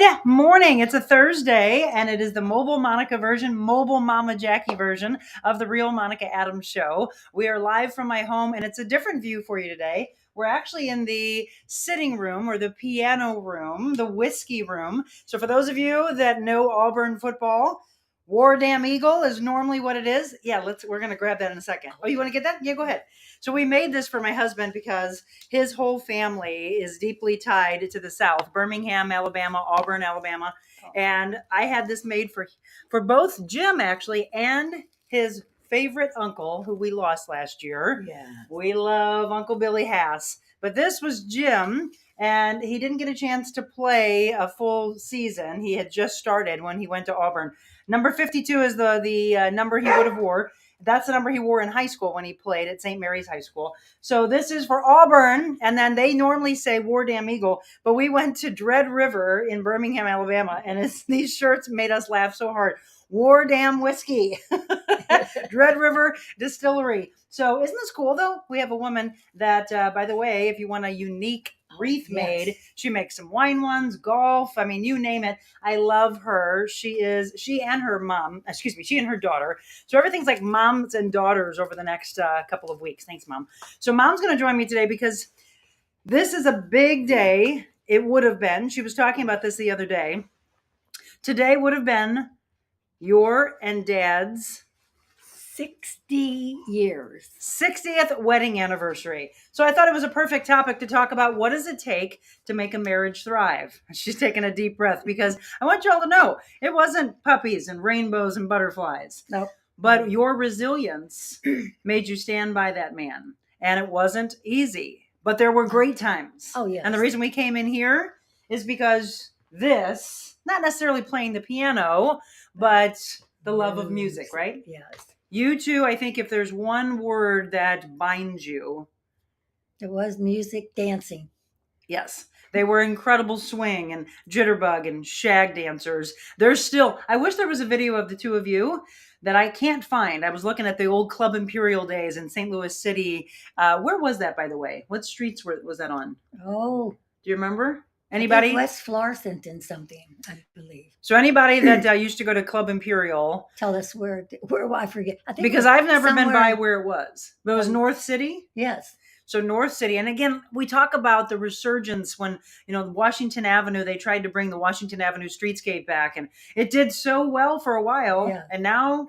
Yeah, morning. It's a Thursday, and it is the mobile Monica version, mobile Mama Jackie version of the Real Monica Adams show. We are live from my home, and it's a different view for you today. We're actually in the sitting room or the piano room, the whiskey room. So for those of you that know Auburn football, War Damn Eagle is normally what it is. Yeah, we're going to grab that in a second. Oh, you want to get that? Yeah, go ahead. So we made this for my husband because his whole family is deeply tied to the South, Birmingham, Alabama, Auburn, Alabama. And I had this made for both Jim, actually, and his favorite uncle, who we lost last year. Yeah. We love Uncle Billy Hass. But this was Jim, and he didn't get a chance to play a full season. He had just started when he went to Auburn. Number 52 is the number he would have wore. That's the number he wore in high school when he played at St. Mary's High School. So this is for Auburn, and then they normally say War Damn Eagle, but we went to Dread River in Birmingham, Alabama, and these shirts made us laugh so hard. War Damn Whiskey, Dread River Distillery. So isn't this cool, though? We have a woman that, by the way, if you want a unique wreath made, she makes some wine ones, golf, I mean, you name it. I love her. She and her daughter. So everything's like moms and daughters over the next couple of weeks. Thanks, Mom. So Mom's going to join me today because this is a big day. It would have been. She was talking about this the other day. Today would have been your and Dad's 60 years. 60th wedding anniversary. So I thought it was a perfect topic to talk about what does it take to make a marriage thrive. She's taking a deep breath because I want y'all to know it wasn't puppies and rainbows and butterflies. Nope. But your resilience made you stand by that man. And it wasn't easy. But there were great times. Oh, yes. And the reason we came in here is because this, not necessarily playing the piano, but the love of music, right? Yes. You two, I think if there's one word that binds you. It was music, dancing. Yes. They were incredible swing and jitterbug and shag dancers. I wish there was a video of the two of you that I can't find. I was looking at the old Club Imperial days in St. Louis City. Where was that, by the way? What streets was that on? Oh. Do you remember? Anybody? West Florissant something, I believe. So anybody that used to go to Club Imperial. Tell us where I forget. I think because I've never been by where it was. But it was North City? Yes. So North City. And again, we talk about the resurgence when, Washington Avenue, they tried to bring the Washington Avenue streetscape back. And it did so well for a while. Yeah. And now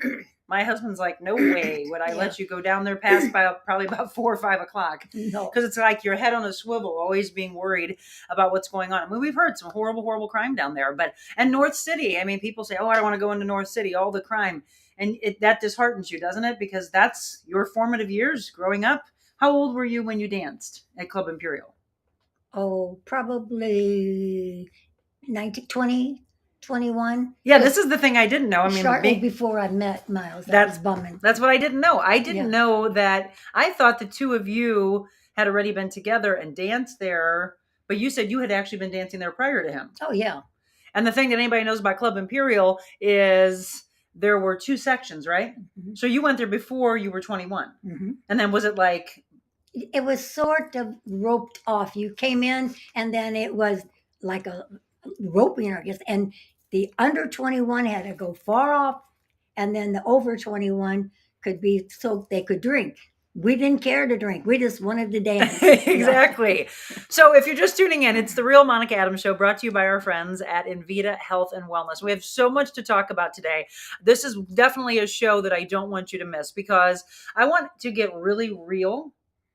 my husband's like, no way would I let you go down there past probably about 4 or 5 o'clock. No. Because it's like your head on a swivel, always being worried about what's going on. I mean, we've heard some horrible, horrible crime down there. And North City, I mean, people say, oh, I don't want to go into North City, all the crime. And that disheartens you, doesn't it? Because that's your formative years growing up. How old were you when you danced at Club Imperial? Oh, probably 19, 20, 21. Yeah, this is the thing I didn't know. I mean, shortly before I met Miles. That's bumming. That's what I didn't know. I didn't know that. I thought the two of you had already been together and danced there, but you said you had actually been dancing there prior to him. Oh, yeah. And the thing that anybody knows about Club Imperial is there were 2 sections, right? Mm-hmm. So you went there before you were 21. Mm-hmm. And then was it like... It was sort of roped off. You came in and then it was like a roping, I guess. And the under 21 had to go far off. And then the over 21 could be so they could drink. We didn't care to drink. We just wanted to dance. Exactly. So if you're just tuning in, it's the Real Monica Adams Show brought to you by our friends at Invita Health and Wellness. We have so much to talk about today. This is definitely a show that I don't want you to miss because I want to get really real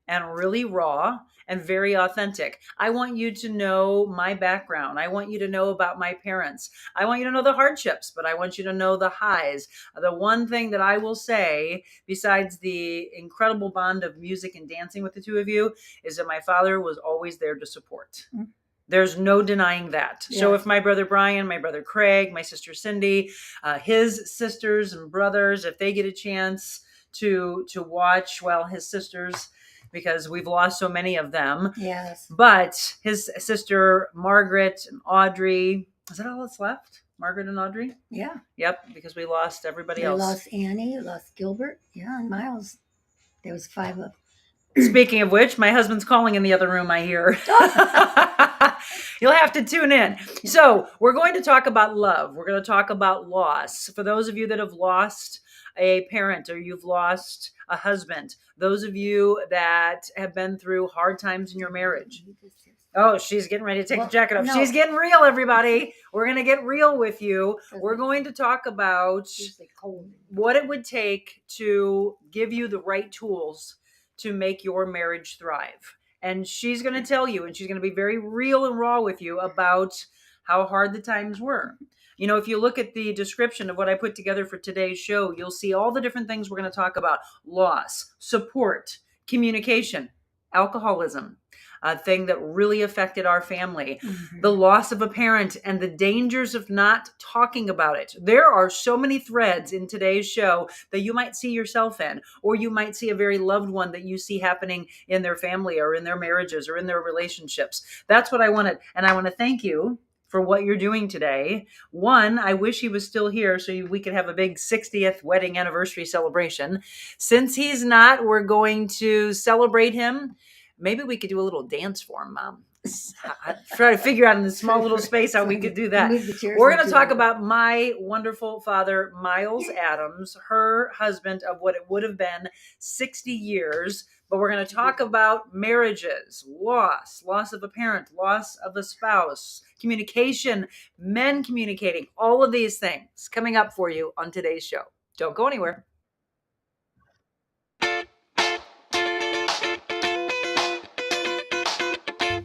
and really raw and very authentic. I want you to know my background. I want you to know about my parents. I want you to know the hardships, but I want you to know the highs. The one thing that I will say, besides the incredible bond of music and dancing with the two of you, is that my father was always there to support. Mm-hmm. There's no denying that. Yeah. So if my brother Brian, my brother Craig, my sister Cindy, his sisters and brothers, if they get a chance to watch, his sisters, because we've lost so many of them. Yes. But his sister, Margaret and Audrey, is that all that's left? Margaret and Audrey? Yeah. Yep, because we lost everybody else. We lost Annie, lost Gilbert. Yeah, and Miles. There was 5 of them. Speaking of which, my husband's calling in the other room, I hear. You'll have to tune in. So we're going to talk about love. We're going to talk about loss. For those of you that have lost a parent or you've lost a husband, those of you that have been through hard times in your marriage. Oh, she's getting ready to take the jacket off. No. She's getting real, everybody. We're going to get real with you. We're going to talk about what it would take to give you the right tools to make your marriage thrive. And she's going to tell you, and she's going to be very real and raw with you about how hard the times were. You know, if you look at the description of what I put together for today's show, you'll see all the different things we're going to talk about: loss, support, communication, alcoholism, a thing that really affected our family, the loss of a parent, and the dangers of not talking about it. There are so many threads in today's show that you might see yourself in, or you might see a very loved one that you see happening in their family or in their marriages or in their relationships. That's what I wanted. And I want to thank you for what you're doing today. One, I wish he was still here so we could have a big 60th wedding anniversary celebration. Since he's not, we're going to celebrate him. Maybe we could do a little dance for him, Mom. Try to figure out in this small little space how we could do that. We're going to talk about my wonderful father, Miles Adams, her husband of what it would have been 60 years. But we're going to talk about marriages, loss of a parent, loss of a spouse, communication, men communicating, all of these things coming up for you on today's show. Don't go anywhere.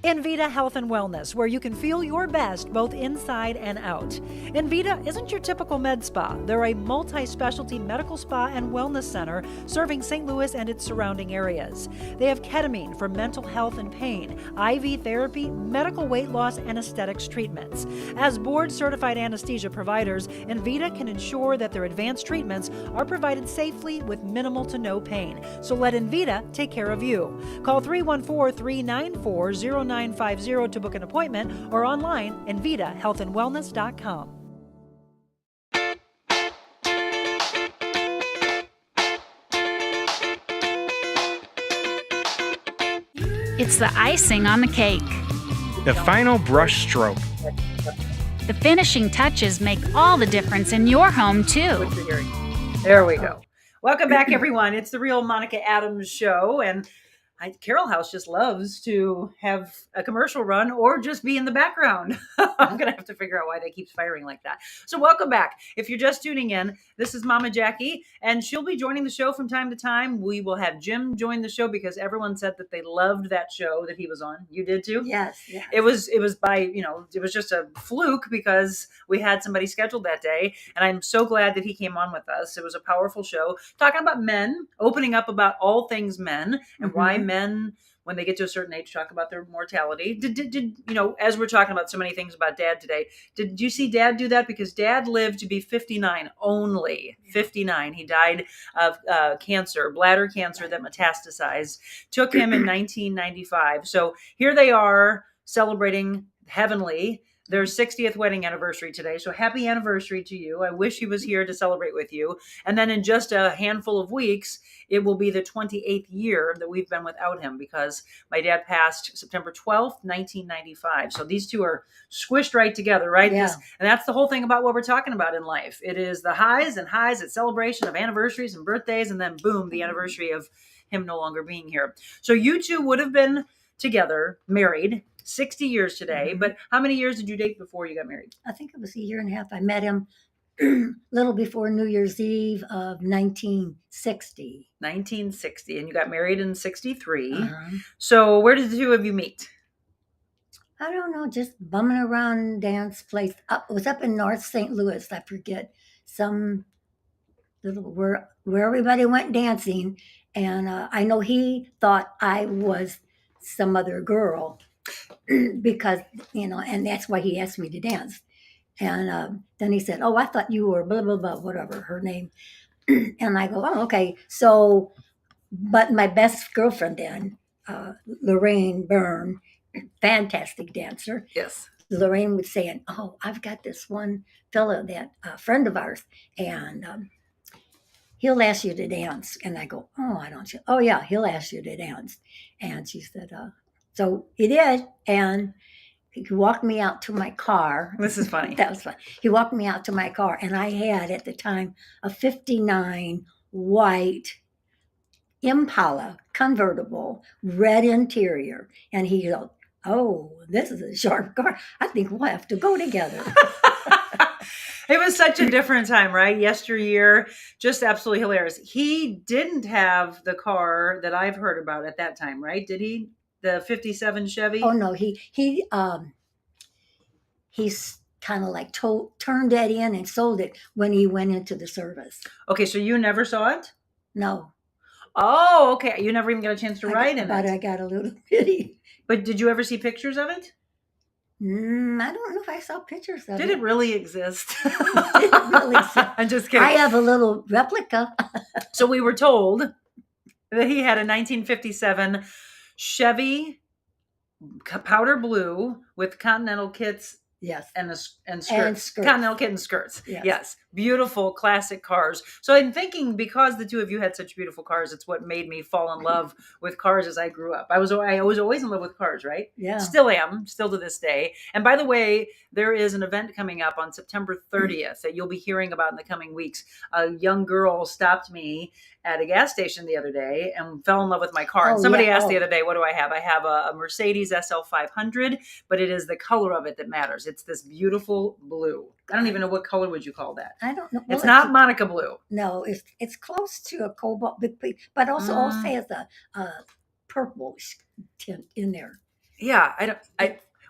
Envita Health and Wellness, where you can feel your best both inside and out. Envita isn't your typical med spa. They're a multi-specialty medical spa and wellness center serving St. Louis and its surrounding areas. They have ketamine for mental health and pain, IV therapy, medical weight loss, and aesthetics treatments. As board-certified anesthesia providers, Envita can ensure that their advanced treatments are provided safely with minimal to no pain. So let Envita take care of you. Call 314-394-0950 to book an appointment or online envitahealthandwellness.com. It's the icing on the cake. The final brush stroke. The finishing touches make all the difference in your home, too. There we go. Welcome back, everyone. It's the Real Monica Adams Show, and Carol House just loves to have a commercial run or just be in the background. I'm going to have to figure out why they keep firing like that. So welcome back. If you're just tuning in, this is Mama Jacque, and she'll be joining the show from time to time. We will have Jim join the show because everyone said that they loved that show that he was on. You did too? Yes. It was it was just a fluke because we had somebody scheduled that day, and I'm so glad that he came on with us. It was a powerful show talking about men, opening up about all things men and why men, when they get to a certain age, talk about their mortality. Did you know, as we're talking about so many things about Dad today, did you see Dad do that? Because Dad lived to be 59, only 59. He died of cancer, bladder cancer that metastasized, took him in 1995. So here they are celebrating heavenly their 60th wedding anniversary today. So happy anniversary to you. I wish he was here to celebrate with you. And then in just a handful of weeks, it will be the 28th year that we've been without him because my dad passed September 12th, 1995. So these two are squished right together, right? Yeah. And that's the whole thing about what we're talking about in life. It is the highs and highs at celebration of anniversaries and birthdays, and then boom, the anniversary of him no longer being here. So you two would have been together, married, 60 years today. But how many years did you date before you got married? I think it was a year and a half. I met him little before New Year's Eve of 1960. 1960. And you got married in 63. So where did the two of you meet? I don't know, just bumming around dance place. It was up in North St. Louis. I forget, some little where everybody went dancing. And I know he thought I was some other girl because, and that's why he asked me to dance. And then he said, "Oh, I thought you were blah, blah, blah, whatever her name." And I go, "Oh, okay." So, but my best girlfriend then, Lorraine Byrne, fantastic dancer. Yes. Lorraine would say, "Oh, I've got this one fella that friend of ours, and he'll ask you to dance." And I go, "Oh, I don't." "Oh, yeah, he'll ask you to dance." And she said, so he did. And he walked me out to my car. This is funny. That was fun. He walked me out to my car, and I had at the time a '59 white Impala convertible, red interior. And he goes, "Oh, this is a sharp car. I think we'll have to go together." It was such a different time, right? Yesteryear, just absolutely hilarious. He didn't have the car that I've heard about at that time, right? Did he? The 57 Chevy? Oh no, he's kind of like turned that in and sold it when he went into the service. Okay, so you never saw it? No, Oh, okay. You never even got a chance to ride in but it. I got a little bitty. But did you ever see pictures of it? I don't know if I saw pictures of Did it really exist? Did it really exist? I'm just kidding. I have a little replica. So we were told that he had a 1957 Chevy powder blue with Continental kits Yes. and skirts. And skirts. Continental kit and skirts. Yes. Yes. Beautiful classic cars. So I'm thinking because the two of you had such beautiful cars, it's what made me fall in love with cars as I grew up. I was always in love with cars, right? Yeah. Still am, still to this day. And by the way, there is an event coming up on September 30th that you'll be hearing about in the coming weeks. A young girl stopped me at a gas station the other day and fell in love with my car. And somebody asked the other day, what do I have? I have a Mercedes SL 500, but it is the color of it that matters. It's this beautiful blue. I don't even know what color would you call that. I don't know. It's not Monica blue. No, it's close to a cobalt, but also has a purplish tint in there. Yeah,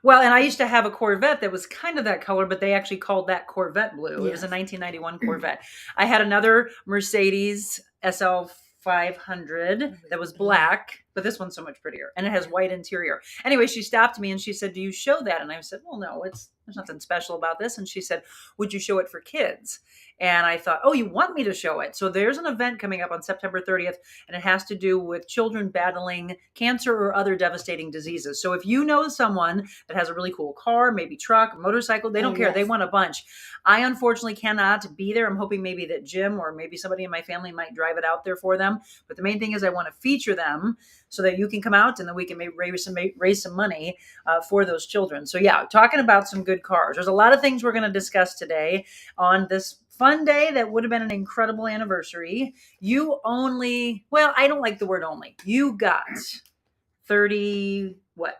well, and I used to have a Corvette that was kind of that color, but they actually called that Corvette blue. It was a 1991 Corvette. I had another Mercedes SL 500 that was black, but this one's so much prettier, and it has white interior. Anyway, she stopped me and she said, "Do you show that?" And I said, "Well, no, there's nothing special about this." And she said, "Would you show it for kids?" And I thought, "Oh, you want me to show it?" So there's an event coming up on September 30th, and it has to do with children battling cancer or other devastating diseases. So if you know someone that has a really cool car, maybe truck, motorcycle, they don't care. Yes. They want a bunch. I unfortunately cannot be there. I'm hoping maybe that Jim or maybe somebody in my family might drive it out there for them. But the main thing is I want to feature them so that you can come out and then we can maybe raise some money for those children. So yeah, talking about some good cars. There's a lot of things we're going to discuss today on this fun day that would have been an incredible anniversary. You only, well, I don't like the word only. You got 30, what,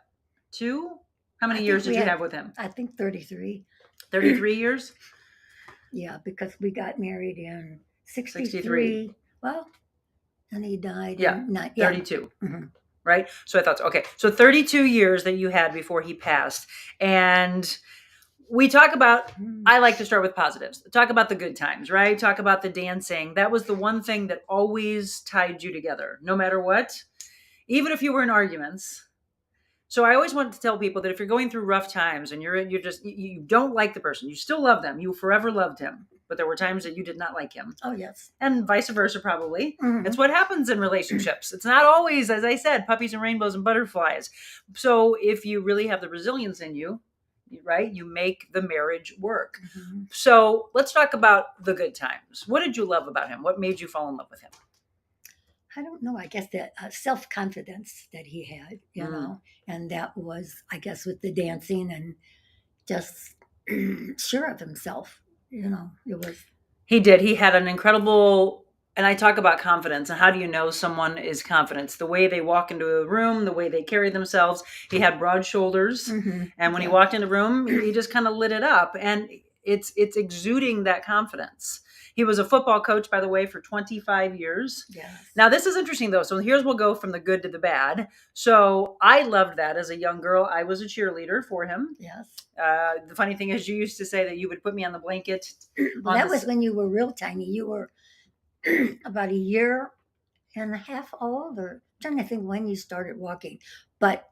2? How many years did you have with him? I think 33. 33 years? Yeah, because we got married in 63. Well, and he died in 32. Mm-hmm. Right? So I thought, okay, so 32 years that you had before he passed. And we talk about, I like to start with positives. Talk about the good times, right? Talk about the dancing. That was the one thing that always tied you together, no matter what, even if you were in arguments. So I always want to tell people that if you're going through rough times and you don't like the person, you still love them. You forever loved him. But there were times that you did not like him. Oh, yes. And vice versa, probably. Mm-hmm. It's what happens in relationships. It's not always, as I said, puppies and rainbows and butterflies. So if you really have the resilience in you, right, you make the marriage work. Mm-hmm. So let's talk about the good times. What did you love about him? What made you fall in love with him? I don't know. I guess that self-confidence that he had, you know, and that was, I guess, with the dancing and just sure of himself, you know, it was. He did. He had an incredible, and I talk about confidence and how do you know someone is confident? The way they walk into a room, the way they carry themselves. He had broad shoulders. Mm-hmm. And when he walked in the room, he just kind of lit it up. And it's exuding that confidence. He was a football coach, by the way, for 25 years. Yes. Now, this is interesting, though. So here's we'll go from the good to the bad. So I loved that as a young girl. I was a cheerleader for him. Yes. The funny thing is you used to say that you would put me on the blanket. Well, that was when you were real tiny. You were about a year and a half old, or I'm trying to think when you started walking. But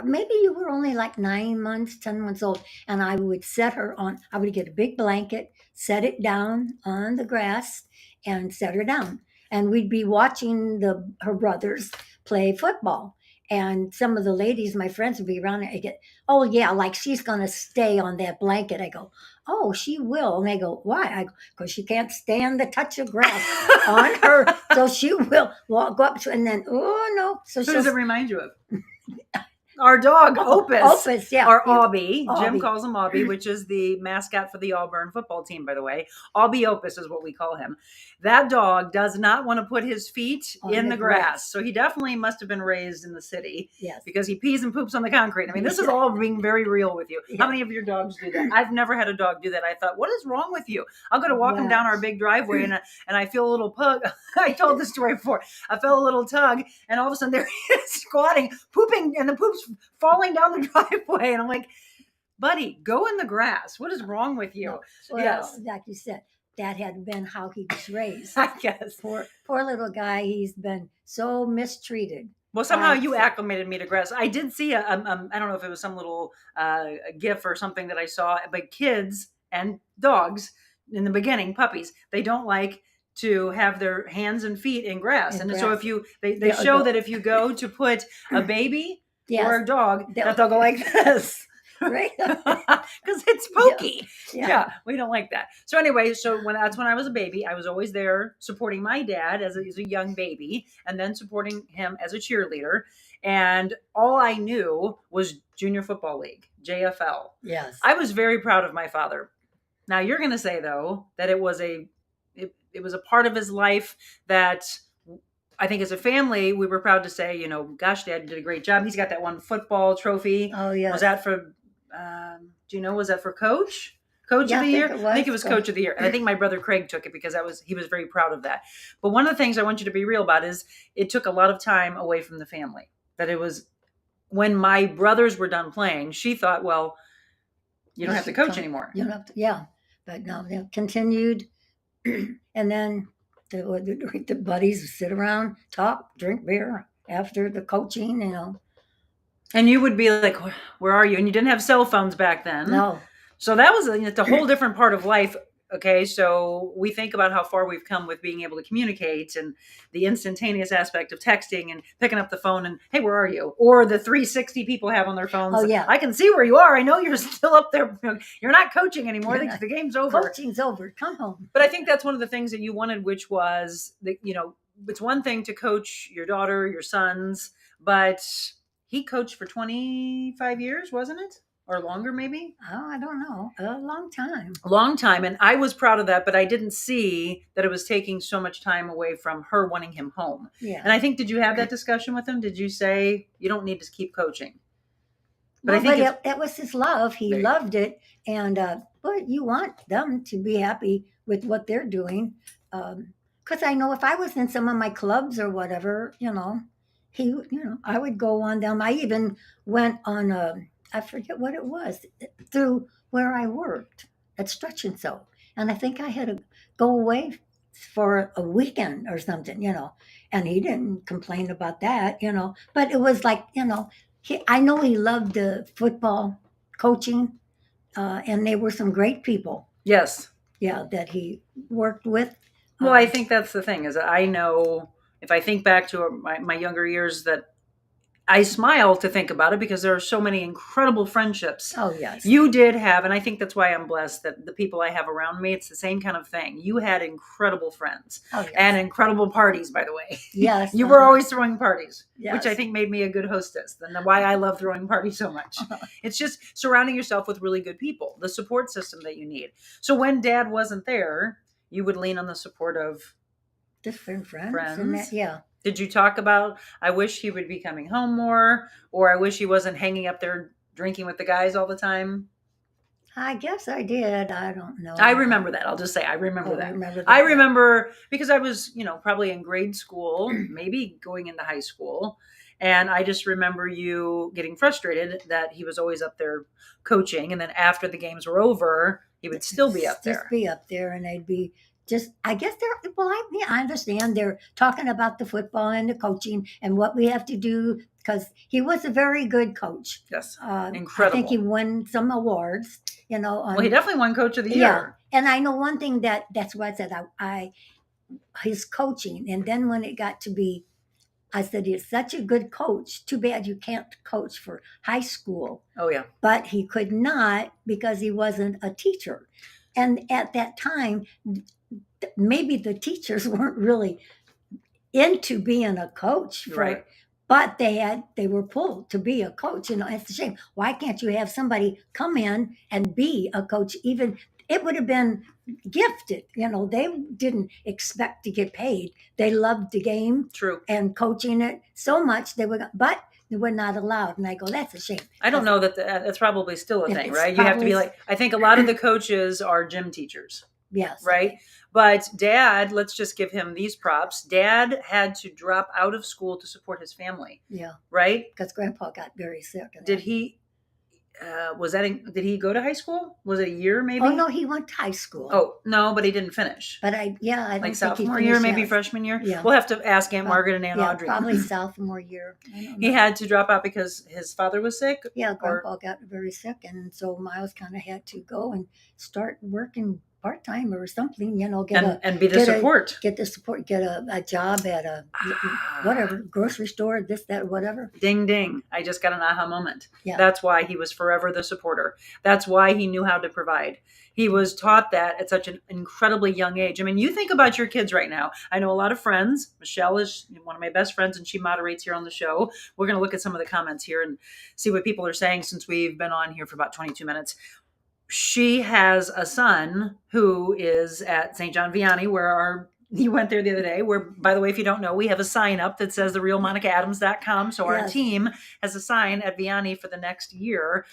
maybe you were only like 9 months, 10 months old. And I would I would get a big blanket, set it down on the grass and set her down. And we'd be watching her brothers play football. And some of the ladies, my friends, would be around and I get, "Oh yeah, like she's going to stay on that blanket." I go, "Oh, she will." And they go, "Why?" I go, "Because she can't stand the touch of grass on her. So she will go up to, and then, oh no." So who does it remind you of? Our dog, Opus. Opus, yeah. Or Aubie. Jim Aubie. calls him Aubie, which is the mascot for the Auburn football team, by the way. Aubie Opus is what we call him. That dog does not want to put his feet in the grass. So he definitely must have been raised in the city. Yes. Because he pees and poops on the concrete. I mean, this is all being very real with you. Yeah. How many of your dogs do that? I've never had a dog do that. I thought, what is wrong with you? I'll go to walk him down our big driveway and I feel a little pug. I told this story before. I felt a little tug and all of a sudden there he is squatting, pooping, and the poop's falling down the driveway. And I'm like, buddy, go in the grass. What is wrong with you? Well, yes. like you said, that had been how he was raised. I guess. Poor little guy. He's been so mistreated. Well, somehow you acclimated me to grass. I did see I don't know if it was some little GIF or something that I saw, but kids and dogs in the beginning, puppies, they don't like to have their hands and feet in grass. And so if you, they show that if you go to put a baby or a dog, that they'll go like this. Right. Because it's pokey. Yeah. We don't like that. So anyway, that's when I was a baby. I was always there supporting my dad as a young baby and then supporting him as a cheerleader. And all I knew was Junior Football League, JFL. Yes. I was very proud of my father. Now you're going to say though that it was a part of his life that I think as a family, we were proud to say, you know, gosh, Dad did a great job. He's got that one football trophy. Oh, yeah. Was that for, do you know, was that for coach of the year? I think it was coach of the year. And I think my brother Craig took it because he was very proud of that. But one of the things I want you to be real about is it took a lot of time away from the family. That it was when my brothers were done playing, she thought, well, you don't have to coach anymore. You don't have to, yeah. But no, they continued. And then the buddies would sit around, talk, drink beer after the coaching, you know. And you would be like, where are you? And you didn't have cell phones back then. No. So that was it's a whole different part of life. Okay. So we think about how far we've come with being able to communicate and the instantaneous aspect of texting and picking up the phone and, hey, where are you? Or the 360 people have on their phones. Oh, yeah. I can see where you are. I know you're still up there. You're not coaching anymore. The game's over. Coaching's over. Come home. But I think that's one of the things that you wanted, which was that, you know, it's one thing to coach your daughter, your sons, but he coached for 25 years, wasn't it? Or longer, maybe? Oh, I don't know. A long time. A long time. And I was proud of that, but I didn't see that it was taking so much time away from her wanting him home. Yeah. And I think, did you have that discussion with him? Did you say, you don't need to keep coaching? But I think that was his love. He loved it. And, but you want them to be happy with what they're doing. Because I know if I was in some of my clubs or whatever, I would go on them. I even went on I forget what it was, through where I worked at Stretch and Sew. And I think I had to go away for a weekend or something, and he didn't complain about that, but it was like, I know he loved the football coaching, and they were some great people. Yes. Yeah, that he worked with. Well, I think that's the thing is that I know if I think back to my younger years that I smile to think about it because there are so many incredible friendships. Oh, yes. You did have, and I think that's why I'm blessed that the people I have around me, it's the same kind of thing. You had incredible friends and incredible parties, by the way. Yes. You were always throwing parties, yes. which I think made me a good hostess. And why I love throwing parties so much. It's just surrounding yourself with really good people, the support system that you need. So when Dad wasn't there, you would lean on the support of different friends. And that, yeah. Did you talk about, I wish he would be coming home more, or I wish he wasn't hanging up there drinking with the guys all the time? I guess I did. I don't know. I remember that. I'll just say I remember that. I remember because I was, probably in grade school, maybe going into high school. And I just remember you getting frustrated that he was always up there coaching. And then after the games were over, he would still be up there. Just be up there and they'd be I guess I understand they're talking about the football and the coaching and what we have to do because he was a very good coach. Yes, incredible. I think he won some awards, well, he definitely won Coach of the Year. Yeah, and I know one thing that's why I said his coaching. And then when it got to be, I said, he's such a good coach. Too bad you can't coach for high school. Oh, yeah. But he could not because he wasn't a teacher. And at that time, maybe the teachers weren't really into being a coach for But they were pulled to be a coach. It's a shame. Why can't you have somebody come in and be a coach? Even it would have been gifted. They didn't expect to get paid. They loved the game True. and coaching it so much but they were not allowed. And I go, that's a shame. I don't know that's probably still a thing, It's right? You have to be probably- I think a lot of the coaches are gym teachers. Yes. Right. But Dad, let's just give him these props. Dad had to drop out of school to support his family. Yeah. Right. Because Grandpa got very sick. Did he, did he go to high school? Was it a year maybe? Oh, no, he went to high school. Oh, no, but he didn't finish. But I don't think Sophomore he year, finished maybe yet. freshman year. Yeah. We'll have to ask Aunt Margaret and Aunt Yeah, Audrey. probably sophomore year. I don't He know. had to drop out because his father was sick. Yeah, Grandpa got very sick, and so Miles kind of had to go and start working part-time or something, And be the support. get the support, get a job at a whatever grocery store, this, that, whatever. Ding, ding. I just got an aha moment. Yeah. That's why he was forever the supporter. That's why he knew how to provide. He was taught that at such an incredibly young age. I mean, you think about your kids right now. I know a lot of friends. Michelle is one of my best friends, and she moderates here on the show. We're going to look at some of the comments here and see what people are saying since we've been on here for about 22 minutes. She has a son who is at St. John Vianney, where he went there the other day, where, by the way, if you don't know, we have a sign up that says TheRealMonicaAdams.com. So our Yes. team has a sign at Vianney for the next year.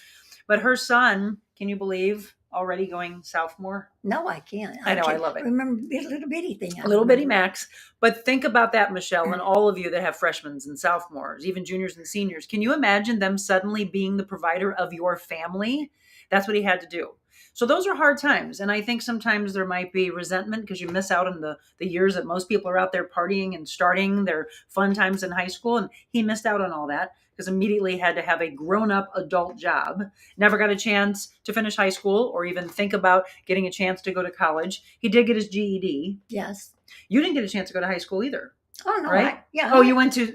But her son, can you believe, already going sophomore? No, I can't. I know, I can't love it. Remember a little bitty thing. A little bitty Max. But think about that, Michelle, and all of you that have freshmen and sophomores, even juniors and seniors. Can you imagine them suddenly being the provider of your family? That's what he had to do. So those are hard times. And I think sometimes there might be resentment because you miss out on the years that most people are out there partying and starting their fun times in high school. And he missed out on all that because immediately had to have a grown-up adult job. Never got a chance to finish high school or even think about getting a chance to go to college. He did get his GED. Yes. You didn't get a chance to go to high school either. Oh, no. Right? You went to,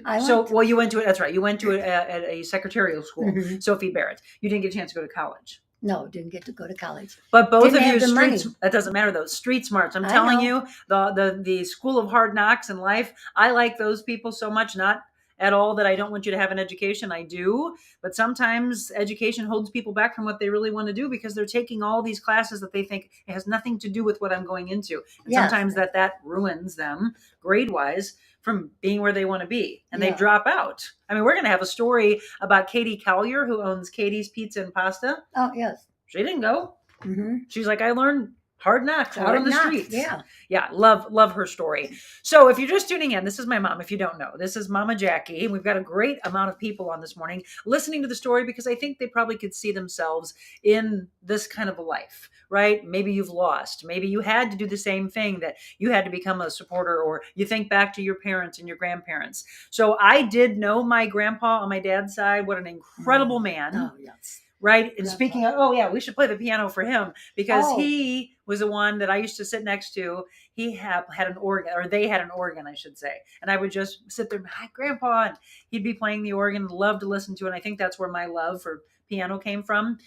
you went to it. That's right. You went to it Mm-hmm. at a secretarial school, Sophie Barrett. You didn't get a chance to go to college. No, didn't get to go to college. But both Didn't of you, have the money. that doesn't matter though. Street smarts. I'm I telling know. you, the school of hard knocks in life. I like those people so much. Not at all that I don't want you to have an education. I do, but sometimes education holds people back from what they really want to do because they're taking all these classes that they think it has nothing to do with what I'm going into. And Yeah. sometimes that ruins them grade wise from being where they want to be, and they Yeah. drop out. I mean, we're going to have a story about Katie Collier, who owns Katie's Pizza and Pasta. Oh, yes. She didn't go. Mm-hmm. She's like, I learned hard knocks out on the streets. Yeah. Yeah. Love her story. So if you're just tuning in, this is my mom. If you don't know, this is Mama Jackie. We've got a great amount of people on this morning listening to the story because I think they probably could see themselves in this kind of a life, right? Maybe you've lost. Maybe you had to do the same thing, that you had to become a supporter, or you think back to your parents and your grandparents. So I did know my grandpa on my dad's side. What an incredible man. Oh, yes. Right. And Grandpa. speaking of, we should play the piano for him because Oh. he was the one that I used to sit next to. He had an organ, or they had an organ, I should say. And I would just sit there, hi, Grandpa, and he'd be playing the organ, love to listen to it. And I think that's where my love for piano came from.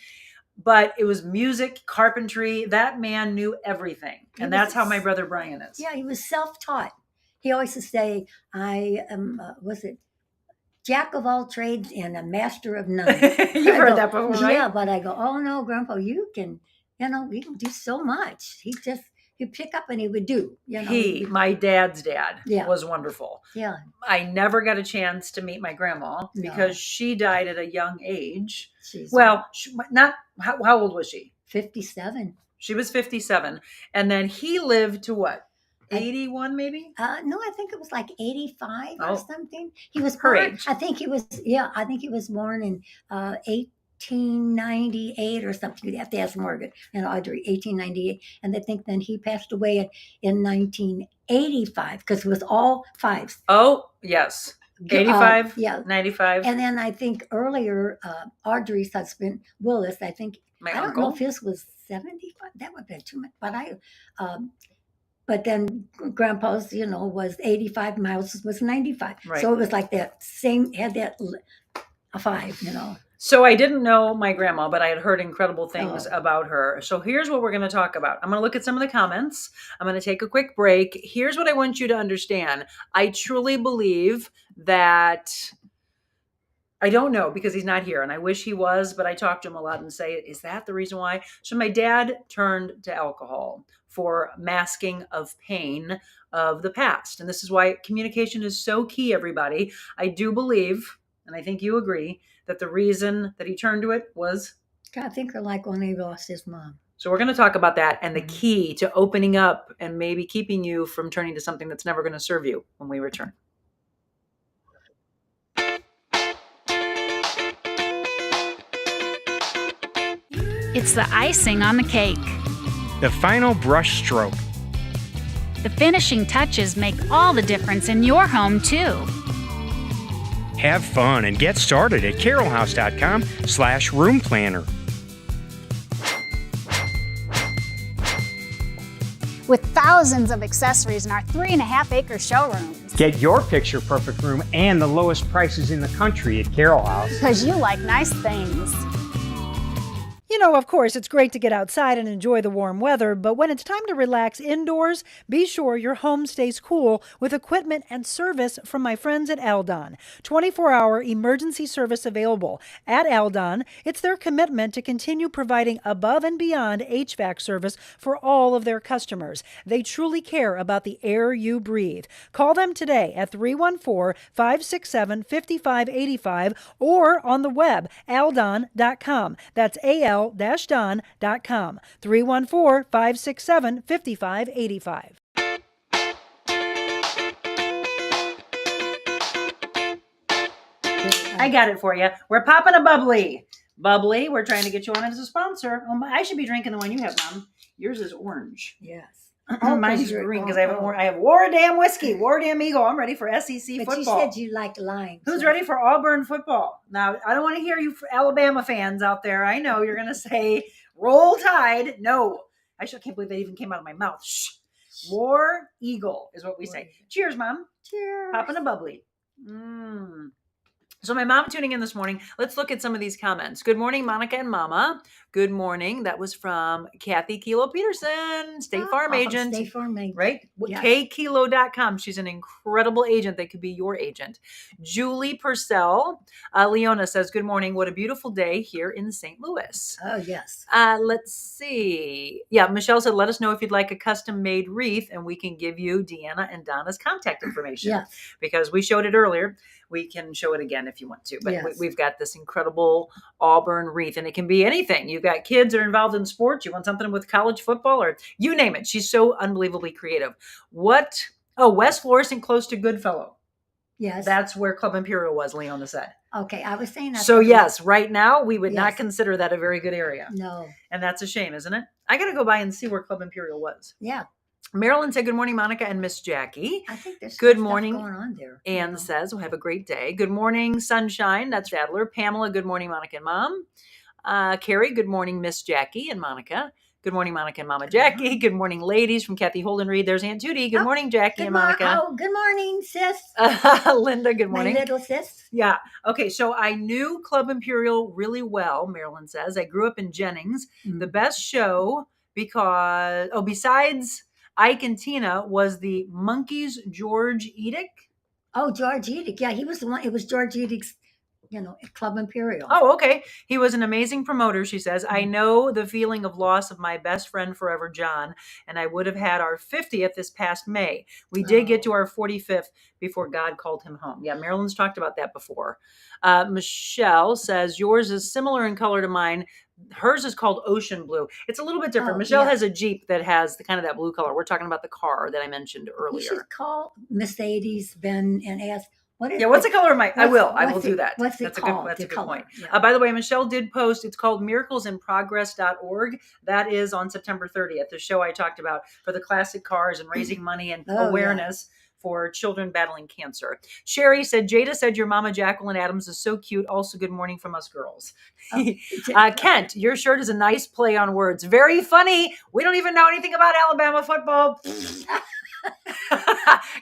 But it was music, carpentry. That man knew everything. And that's how my brother Brian is. Yeah, he was self-taught. He always used to say, I am, Jack of all trades and a master of none. You've heard that before, right? Yeah, but I go, oh no, Grandpa, you can do so much. He'd pick up and he would do, My dad's dad Yeah. was wonderful. Yeah. I never got a chance to meet my grandma No. because she died at a young age. She's How old was she? 57. She was 57. And then he lived to what? 81 maybe? No, I think it was like 85 Oh. or something. He was Her born, age. I think he was born in 1898 or something. You'd have to ask Morgan and Audrey, 1898. And I think then he passed away in 1985 because it was all fives. Oh, yes. 85, yeah. 95. And then I think earlier, Audrey's husband, Willis, I My don't uncle. know if his was 75. That would have been too much. But then Grandpa's, was 85. Miles was 95. Right. So it was like that same, had a 5, So I didn't know my grandma, but I had heard incredible things Oh. about her. So here's what we're going to talk about. I'm going to look at some of the comments. I'm going to take a quick break. Here's what I want you to understand. I truly believe that I don't know because he's not here and I wish he was, but I talk to him a lot and say, is that the reason why? So my dad turned to alcohol for masking of pain of the past. And this is why communication is so key, everybody. I do believe, and I think you agree, that the reason that he turned to it was. I think like when he lost his mom. So we're going to talk about that and the key to opening up and maybe keeping you from turning to something that's never going to serve you when we return. It's the icing on the cake. The final brush stroke. The finishing touches make all the difference in your home, too. Have fun and get started at carolhouse.com/room planner. With thousands of accessories in our 3.5-acre showrooms. Get your picture perfect room and the lowest prices in the country at Carol House. Because you like nice things. You know, of course, it's great to get outside and enjoy the warm weather, but when it's time to relax indoors, be sure your home stays cool with equipment and service from my friends at Aldon. 24-hour emergency service available. At Aldon, it's their commitment to continue providing above and beyond HVAC service for all of their customers. They truly care about the air you breathe. Call them today at 314-567-5585 or on the web, aldon.com. That's al-don.com, 314-567-5585. I got it for you. We're popping a bubbly. Bubbly, we're trying to get you on as a sponsor. Oh, I should be drinking the one you have, Mom. Yours is orange. Yes. Mine's green because I have War Damn Whiskey, War Damn Eagle. I'm ready for SEC But football. you said you liked lime. Who's ready for Auburn football? Now, I don't want to hear you Alabama fans out there. I know you're going to say, Roll Tide. No. I can't believe that even came out of my mouth. Shh. War Eagle is what we say. Cheers, Mom. Cheers. Popping a bubbly. So my mom tuning in this morning. Let's look at some of these comments. Good morning, Monica and Mama. Good morning. That was from Kathy Kilo Peterson, State Farm agent. State Farm agent. Right? Yeah. Kkilo.com. She's an incredible agent that could be your agent. Julie Purcell. Leona says, good morning. What a beautiful day here in St. Louis. Oh, yes. Let's see. Yeah, Michelle said, let us know if you'd like a custom-made wreath, and we can give you Deanna and Donna's contact information. Yes. Because we showed it earlier. We can show it again if you want to. But Yes. we've got this incredible Auburn wreath, and it can be anything. You've got kids that are involved in sports. You want something with college football, or you name it. She's so unbelievably creative. What? Oh, West Florissant, close to Goodfellow. Yes. That's where Club Imperial was, Leona said. Okay, I was saying that. So yes, right now we would not Yes. consider that a very good area. No. And that's a shame, isn't it? I got to go by and see where Club Imperial was. Yeah. Marilyn said, good morning, Monica and Miss Jackie. I think there's Good stuff morning. going on there. Ann says, well, have a great day. Good morning, Sunshine. That's Adler. Pamela, good morning, Monica and Mom. Carrie, good morning, Miss Jackie and Monica. Good morning, Monica and Mama Jackie. Good morning, ladies from Kathy Holden Reed. There's Aunt Judy. Good morning, Jackie and Monica. Good morning, sis. Linda, good morning. My little sis. Yeah. Okay. So I knew Club Imperial really well, Marilyn says. I grew up in Jennings. Mm. The best show besides Ike and Tina was the Monkeys' George Edick. Oh, George Edick. Yeah, he was the one. It was George Edick's, Club Imperial. Oh, okay. He was an amazing promoter, she says. I know the feeling of loss of my best friend forever, John, and I would have had our 50th this past May. We did get to our 45th before God called him home. Yeah, Marilyn's talked about that before. Michelle says, yours is similar in color to mine. Hers is called Ocean Blue. It's a little bit different. Oh, Michelle yeah. has a Jeep that has the kind of that blue color. We're talking about the car that I mentioned You earlier. should call Mercedes Ben and ask, what is What's the color of my? I will what's do it- that. what's it That's called, That's the a good color? point. Yeah. By the way, Michelle did post. It's called miraclesinprogress.org. That is on September 30th. The show I talked about for the classic cars and raising money and Oh, awareness for children battling cancer. Sherry said, Jada said your mama Jacqueline Adams is so cute. Also, good morning from us girls. Kent, your shirt is a nice play on words. Very funny. We don't even know anything about Alabama football.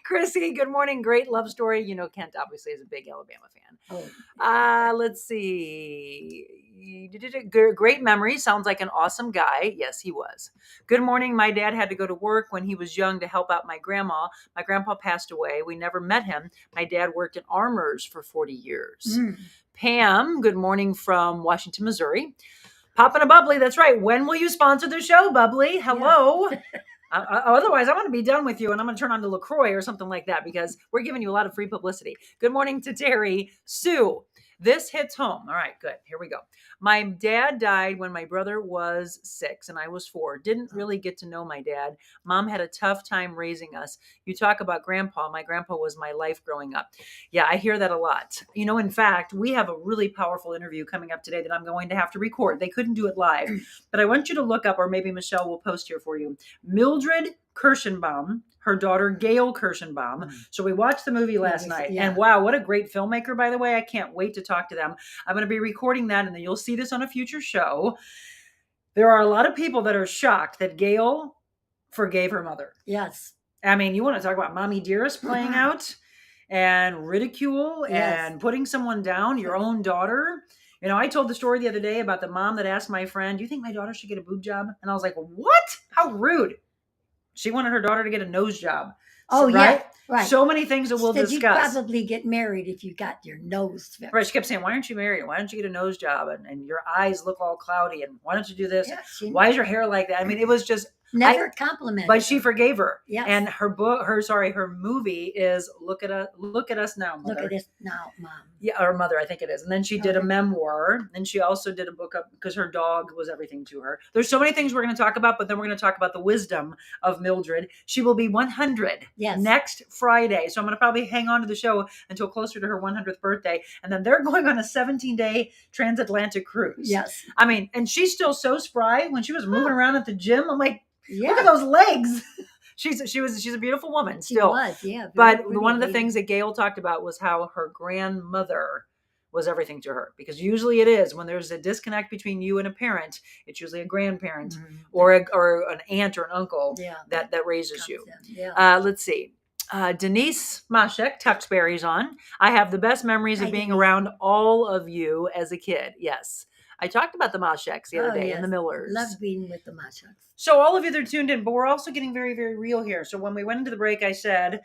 Chrissy, good morning. Great love story. Kent obviously is a big Alabama fan. Oh. Let's see. Great memory. Sounds like an awesome guy. Yes, he was. Good morning. My dad had to go to work when he was young to help out my grandma. My grandpa passed away. We never met him. My dad worked in Armours for 40 years. Mm. Pam, good morning from Washington, Missouri. Popping a bubbly. That's right. When will you sponsor the show, Bubbly? Hello. Otherwise, I'm going to be done with you and I'm going to turn on to LaCroix or something like that because we're giving you a lot of free publicity. Good morning to Terry. Sue, this hits home. All right, good. Here we go. My dad died when my brother was 6 and I was 4. Didn't really get to know my dad. Mom had a tough time raising us. You talk about grandpa. My grandpa was my life growing up. Yeah, I hear that a lot. In fact, we have a really powerful interview coming up today that I'm going to have to record. They couldn't do it live, but I want you to look up, or maybe Michelle will post here for you, Mildred Kirschenbaum, her daughter Gail Kirschenbaum. So we watched the movie last night, and wow, what a great filmmaker, by the way. I can't wait to talk to them. I'm going to be recording that, and then you'll see this on a future show. There are a lot of people that are shocked that Gail forgave her mother. Yes. I mean, you want to talk about Mommy Dearest playing out and ridicule and putting someone down, your own daughter. I told the story the other day about the mom that asked my friend, do you think my daughter should get a boob job? And I was like, what? How rude. She wanted her daughter to get a nose job. Oh, right? Right. So many things that we'll Said discuss. You'd probably get married if you got your nose fixed. Right. She kept saying, why aren't you married? Why don't you get a nose job? And your eyes look all cloudy. And why don't you do this? Yeah, why is your hair like that? I mean, it was just... Never complimented. But she forgave her. Yeah. And her movie is Look at Us Now, Mother. Look at this now, Mom. Yeah, or Mother, I think it is. And then she did a memoir, and she also did a book up because her dog was everything to her. There's so many things we're going to talk about, but then we're going to talk about the wisdom of Mildred. She will be 100 next Friday. So I'm going to probably hang on to the show until closer to her 100th birthday. And then they're going on a 17-day transatlantic cruise. Yes. I mean, and she's still so spry. When she was moving around at the gym, I'm like, look at those legs. She's a beautiful woman still. She was, yeah. But one of the things that Gail talked about was how her grandmother was everything to her. Because usually it is when there's a disconnect between you and a parent, it's usually a grandparent or an aunt or an uncle that raises you. Let's see. Denise Mashek, Tuxberry's on. I have the best memories of being around all of you as a kid. Yes. I talked about the Masheks the other day and the Millers. Love being with the Masheks. So all of you that are tuned in, but we're also getting very, very real here. So when we went into the break, I said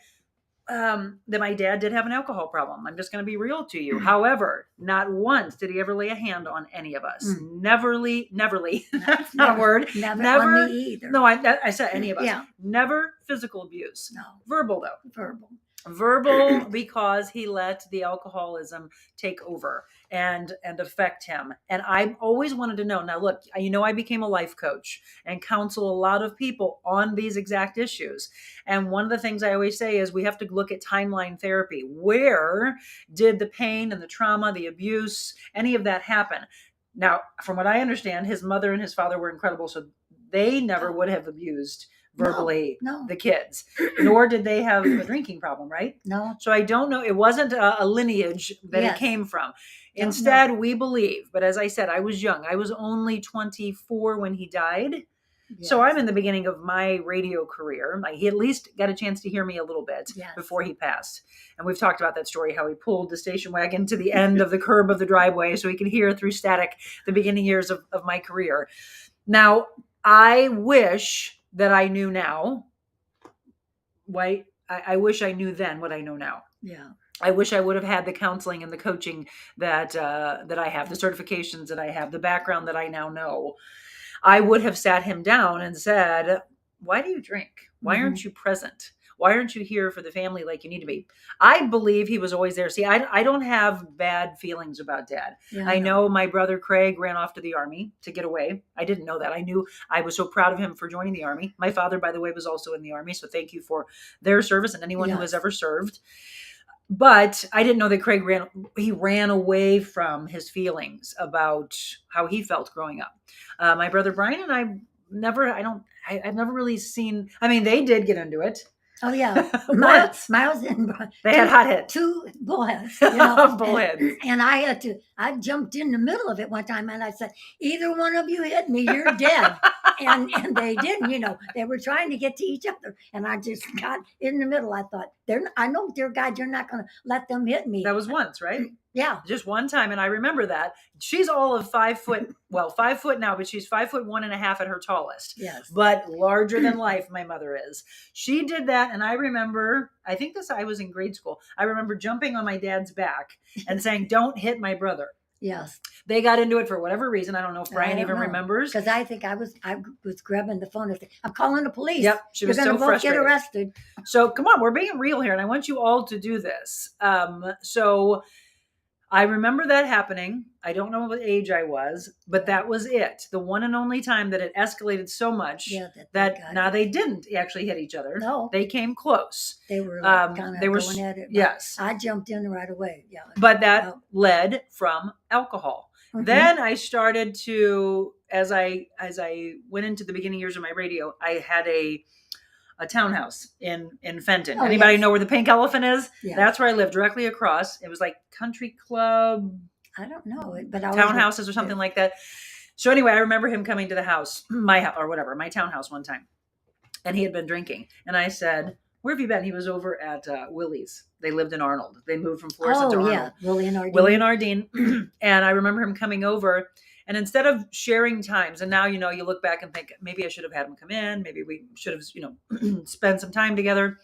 that my dad did have an alcohol problem. I'm just going to be real to you. However, not once did he ever lay a hand on any of us. Neverly. That's not a word. Never on me either. No, I said any of us. Yeah. Never physical abuse. No. Verbal, though. Verbal because he let the alcoholism take over and affect him. And I always wanted to know. Now, look, I became a life coach and counsel a lot of people on these exact issues. And one of the things I always say is we have to look at timeline therapy. Where did the pain and the trauma, the abuse, any of that happen? Now, from what I understand, his mother and his father were incredible. So they never would have abused verbally the kids, nor did they have a drinking problem, right? No. So I don't know. It wasn't a lineage that it came from. Instead, we believe, but as I said, I was young. I was only 24 when he died. Yes. So I'm in the beginning of my radio career. He at least got a chance to hear me a little bit before he passed. And we've talked about that story, how he pulled the station wagon to the end of the curb of the driveway so he could hear through static the beginning years of my career. Now, I wish that I knew now. Why? I wish I knew then what I know now. Yeah. I wish I would have had the counseling and the coaching that I have, the certifications that I have, the background that I now know. I would have sat him down and said, why do you drink? Why aren't you present? Why aren't you here for the family like you need to be? I believe he was always there. See, I don't have bad feelings about Dad. Yeah, I know my brother Craig ran off to the Army to get away. I didn't know that. I knew I was so proud of him for joining the Army. My father, by the way, was also in the Army. So thank you for their service and anyone who has ever served. But I didn't know that Craig ran away from his feelings about how he felt growing up. My brother Brian and I've never really seen, I mean, they did get into it. Oh yeah, Miles and they had hot hits, 2 bullheads, bullheads, and I jumped in the middle of it one time, and I said, "Either one of you hit me, you're dead." and they didn't, they were trying to get to each other. And I just got in the middle. I thought, I know, dear God, you're not going to let them hit me. That was once, right? Yeah. Just one time. And I remember that. She's all of 5 foot, 5 foot now, but she's 5'1.5" at her tallest. Yes. But larger than life, my mother is. She did that. And I remember, I was in grade school. I remember jumping on my dad's back and saying, don't hit my brother. Yes. They got into it for whatever reason. I don't know if Brian even remembers. Because I think I was grabbing the phone and saying, I'm calling the police. Yep. She was You're so gonna both frustrated. get arrested. So come on, we're being real here. And I want you all to do this. So I remember that happening. I don't know what age I was, but that was it. The one and only time that it escalated so much that now they didn't actually hit each other. No. They came close. They were kind of going at it. Yes. I jumped in right away. Yeah. But that led from alcohol. Mm-hmm. Then I started to, as I went into the beginning years of my radio, I had a townhouse in Fenton. Oh, Anybody yes. know where the Pink Elephant is? Yeah. That's where I lived, directly across. It was like country club, I don't know it, but I townhouses or something like that. So anyway, I remember him coming to the house, my townhouse one time, and he had been drinking. And I said, "Where have you been?" He was over at Willie's. They lived in Arnold. They moved from Florissant to Arnold. Willie and Ardeen. Willie and Ardeen. And I remember him coming over. And instead of sharing times, and now, you look back and think, maybe I should have had him come in. Maybe we should have, spent some time together.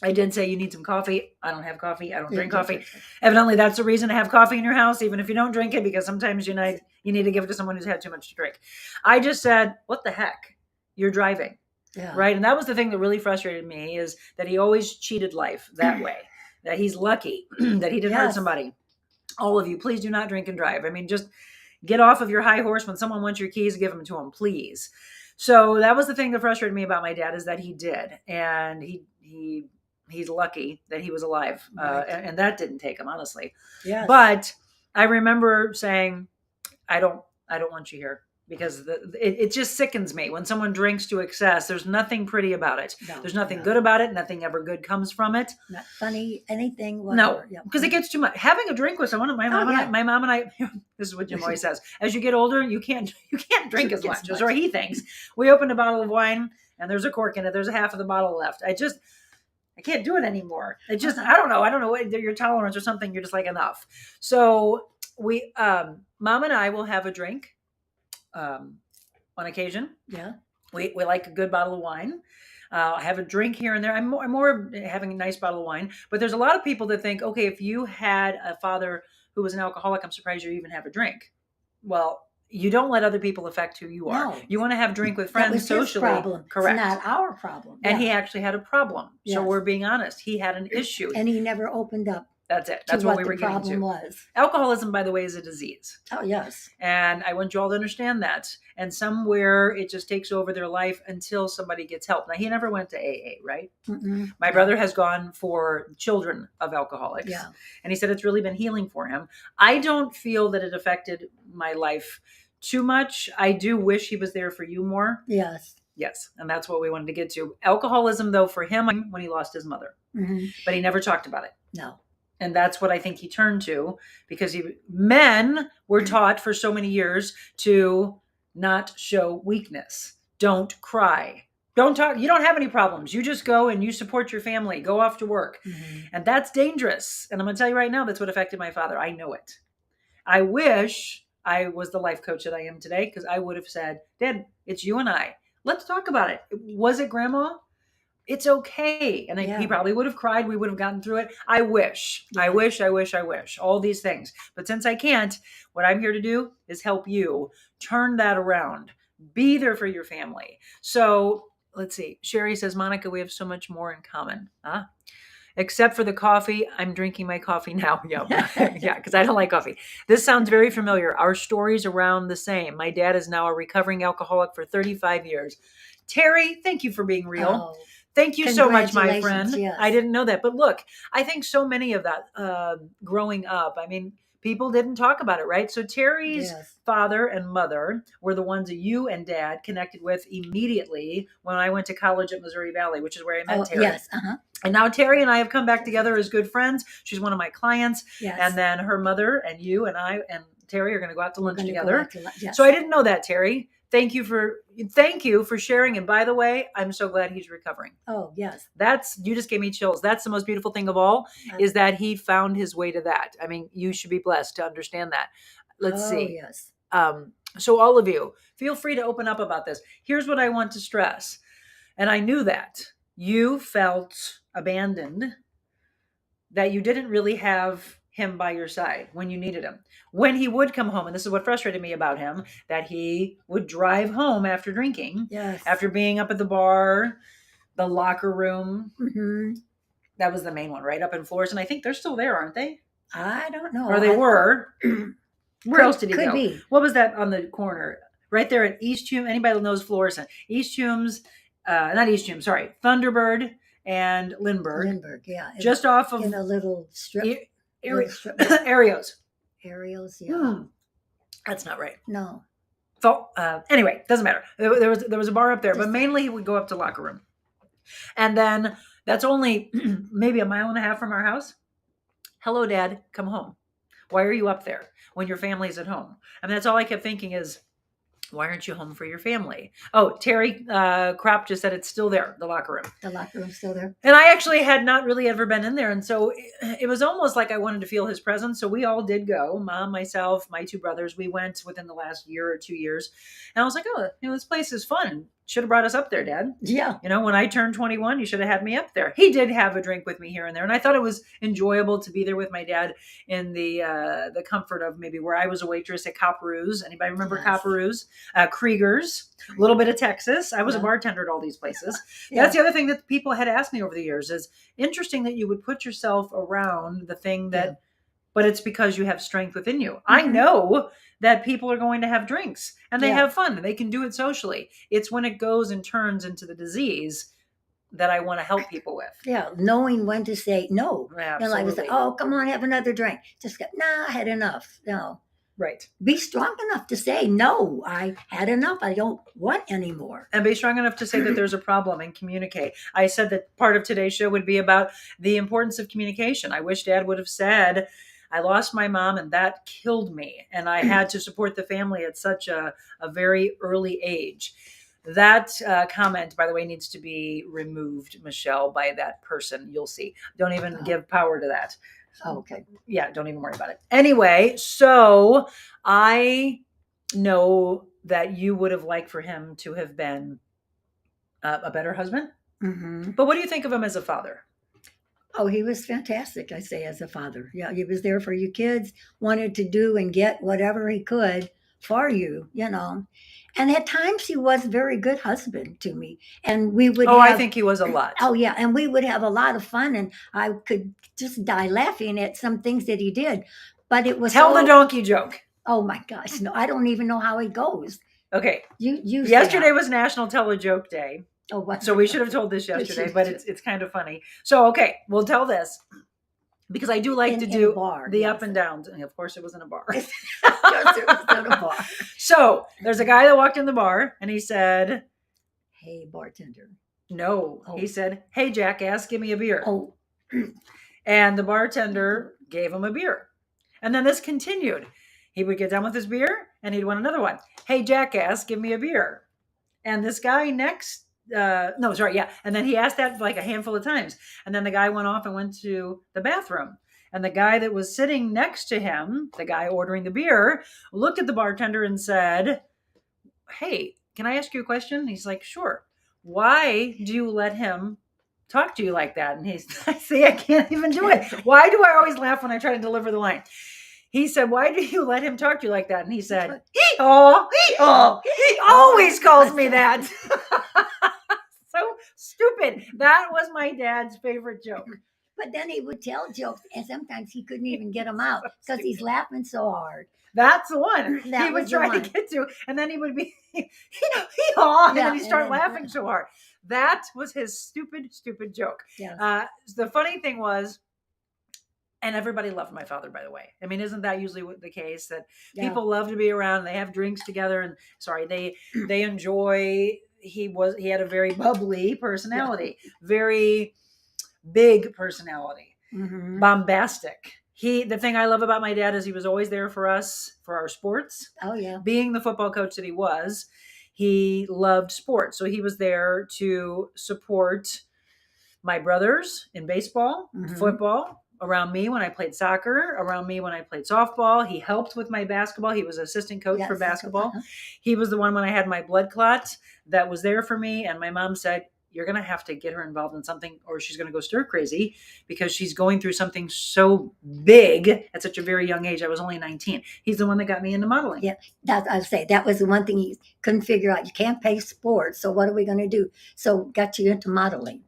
I did say, you need some coffee. I don't have coffee. I don't drink coffee. Evidently, that's the reason to have coffee in your house, even if you don't drink it, because sometimes you need to give it to someone who's had too much to drink. I just said, what the heck? You're driving. Yeah. Right. And that was the thing that really frustrated me, is that he always cheated life that way, that he's lucky that he didn't hurt somebody. All of you, please do not drink and drive. I mean, just get off of your high horse. When someone wants your keys, give them to them, please. So that was the thing that frustrated me about my dad, is that he did. And he's lucky that he was alive. And that didn't take him, honestly. Yes. But I remember saying, I don't want you here, because it just sickens me when someone drinks to excess. There's nothing pretty about it. No, there's nothing good about it. Nothing ever good comes from it. Not funny, anything. Whatever. No, because it gets too much. Having a drink with someone, my mom and I, this is what Jim always says. As you get older, you can't drink as much, or he thinks. We opened a bottle of wine and there's a cork in it. There's a half of the bottle left. I can't do it anymore. I don't know what your tolerance or something. You're just like, enough. So we, Mom and I will have a drink on occasion. Yeah. We like a good bottle of wine. I have a drink here and there. I'm more having a nice bottle of wine. But there's a lot of people that think, okay, if you had a father who was an alcoholic, I'm surprised you even have a drink. Well, you don't let other people affect who you are. No. You want to have drink with friends, that was socially. His problem. Correct. It's not our problem. And he actually had a problem. Yes. So we're being honest. He had an issue. And he never opened up. That's it. That's what we were the getting problem to. Was. Alcoholism, by the way, is a disease. Oh, yes. And I want you all to understand that. And somewhere it just takes over their life until somebody gets help. Now, he never went to AA, right? Mm-mm. My brother has gone for children of alcoholics. Yeah. And he said it's really been healing for him. I don't feel that it affected my life too much. I do wish he was there for you more. Yes. Yes. And that's what we wanted to get to. Alcoholism, though, for him, when he lost his mother. Mm-hmm. But he never talked about it. No. And that's what I think he turned to, because men were taught for so many years to not show weakness. Don't cry. Don't talk. You don't have any problems. You just go and you support your family. Go off to work. Mm-hmm. And that's dangerous. And I'm going to tell you right now, that's what affected my father. I know it. I wish I was the life coach that I am today, because I would have said, Dad, it's you and I. Let's talk about it. Was it Grandma? It's okay. And he probably would have cried. We would have gotten through it. I wish, all these things. But since I can't, what I'm here to do is help you turn that around. Be there for your family. So let's see. Sherry says, Monica, we have so much more in common. Huh? Except for the coffee. I'm drinking my coffee now. Yeah, because I don't like coffee. This sounds very familiar. Our stories around the same. My dad is now a recovering alcoholic for 35 years. Terry, thank you for being real. Oh. Thank you so much, my friend. Yes. I didn't know that. But look, I think so many of that growing up, I mean, people didn't talk about it, right? So Terry's father and mother were the ones that you and Dad connected with immediately when I went to college at Missouri Valley, which is where I met Terry. Yes. Uh-huh. And now Terry and I have come back together as good friends. She's one of my clients. Yes. And then her mother and you and I and Terry are going to go out to lunch together. So I didn't know that, Terry. thank you for sharing. And by the way, I'm so glad he's recovering. Oh, yes. You just gave me chills. That's the most beautiful thing of all, is that he found his way to that. I mean, you should be blessed to understand that. Let's see. Yes. So all of you, feel free to open up about this. Here's what I want to stress. And I knew that you felt abandoned, that you didn't really have him by your side when you needed him. When he would come home, and this is what frustrated me about him, that he would drive home after drinking, Yes. after being up at the bar, the locker room. Mm-hmm. That was the main one, right? Up in Flores. And I think they're still there, aren't they? I don't know. Or they were. Where else did he could go? be. What was that on the corner? Right there at East Hume. Anybody that knows Flores? East Hume's, not East Hume, sorry. Thunderbird and Lindbergh. Yeah. Just off of in a little strip. Arios. Arios, yeah. That's not right. No. So, anyway, doesn't matter. There was a bar up there, but mainly he would go up to locker room. And then that's only maybe a mile and a half from our house. Hello, Dad, come home. Why are you up there when your family's at home? I mean, that's all I kept thinking is, why aren't you home for your family? Oh, Terry Kropp just said it's still there, the locker room. The locker room's still there. And I actually had not really ever been in there. And so it was almost like I wanted to feel his presence. So we all did go. Mom, myself, my two brothers. We went within the last year or 2 years. And I was like, oh, this place is fun. Should have brought us up there, Dad. Yeah. When I turned 21, you should have had me up there. He did have a drink with me here and there. And I thought it was enjoyable to be there with my dad in the comfort of maybe where I was a waitress at Copperoo's. Anybody remember Copperoo's? Krieger's, a little bit of Texas. I was a bartender at all these places. Yeah. That's the other thing that people had asked me over the years is interesting that you would put yourself around the thing that, but it's because you have strength within you. I know that people are going to have drinks and they have fun and they can do it socially. It's when it goes and turns into the disease that I want to help people with. Yeah, knowing when to say no. Absolutely. Like, say, oh, come on, have another drink. Just go, nah, I had enough. No. Right. Be strong enough to say, no, I had enough. I don't want anymore. And be strong enough to say that there's a problem and communicate. I said that part of today's show would be about the importance of communication. I wish Dad would have said, I lost my mom and that killed me. And I had to support the family at such a very early age. That comment, by the way, needs to be removed, Michelle, by that person. You'll see. Don't even give power to that. Oh, okay. Yeah, don't even worry about it. Anyway, so I know that you would have liked for him to have been a better husband. Mm-hmm. But what do you think of him as a father? Oh, he was fantastic, I say, as a father. Yeah, he was there for you kids, wanted to do and get whatever he could for you, And at times he was a very good husband to me. And we would I think he was a lot. Oh, yeah. And we would have a lot of fun. And I could just die laughing at some things that he did. But it was Tell the donkey joke. Oh, my gosh. No, I don't even know how it goes. Okay. You Yesterday was National Tell a Joke Day. Oh, what? So we should have told this yesterday, but it's kind of funny. So, okay, we'll tell this. Because I do like to do the up and downs. And of course, it was in a bar. Yes, it was in a bar. So there's a guy that walked in the bar and he said, hey, bartender. No. Oh. He said, hey, jackass, give me a beer. Oh. And the bartender gave him a beer. And then this continued. He would get done with his beer and he'd want another one. Hey, jackass, give me a beer. And this guy next and then he asked that like a handful of times. And then the guy went off and went to the bathroom. And the guy that was sitting next to him, the guy ordering the beer, looked at the bartender and said, hey, can I ask you a question? And he's like, sure. Why do you let him talk to you like that? And I can't even do it. Why do I always laugh when I try to deliver the line? He said, why do you let him talk to you like that? And he said, he always calls me that. So stupid. That was my dad's favorite joke. But then he would tell jokes, and sometimes he couldn't even get them out because he's laughing so hard. That's the one he would try to get to, and then he would be, and then he'd start laughing so hard. That was his stupid joke. Yes. The funny thing was, and everybody loved my father, by the way. I mean, isn't that usually the case that people love to be around? They have drinks together, and they enjoy. He had a very bubbly personality, very big personality, bombastic. The thing I love about my dad is he was always there for us, for our sports. Oh, yeah. Being the football coach that he was, he loved sports. So he was there to support my brothers in baseball, football, around me when I played soccer, around me when I played softball. He helped with my basketball. He was assistant coach for basketball. He was the one when I had my blood clot that was there for me. And my mom said, you're going to have to get her involved in something or she's going to go stir crazy because she's going through something so big at such a very young age. I was only 19. He's the one that got me into modeling. Yeah, I'd say that was the one thing he couldn't figure out. You can't play sports, so what are we going to do? So got you into modeling,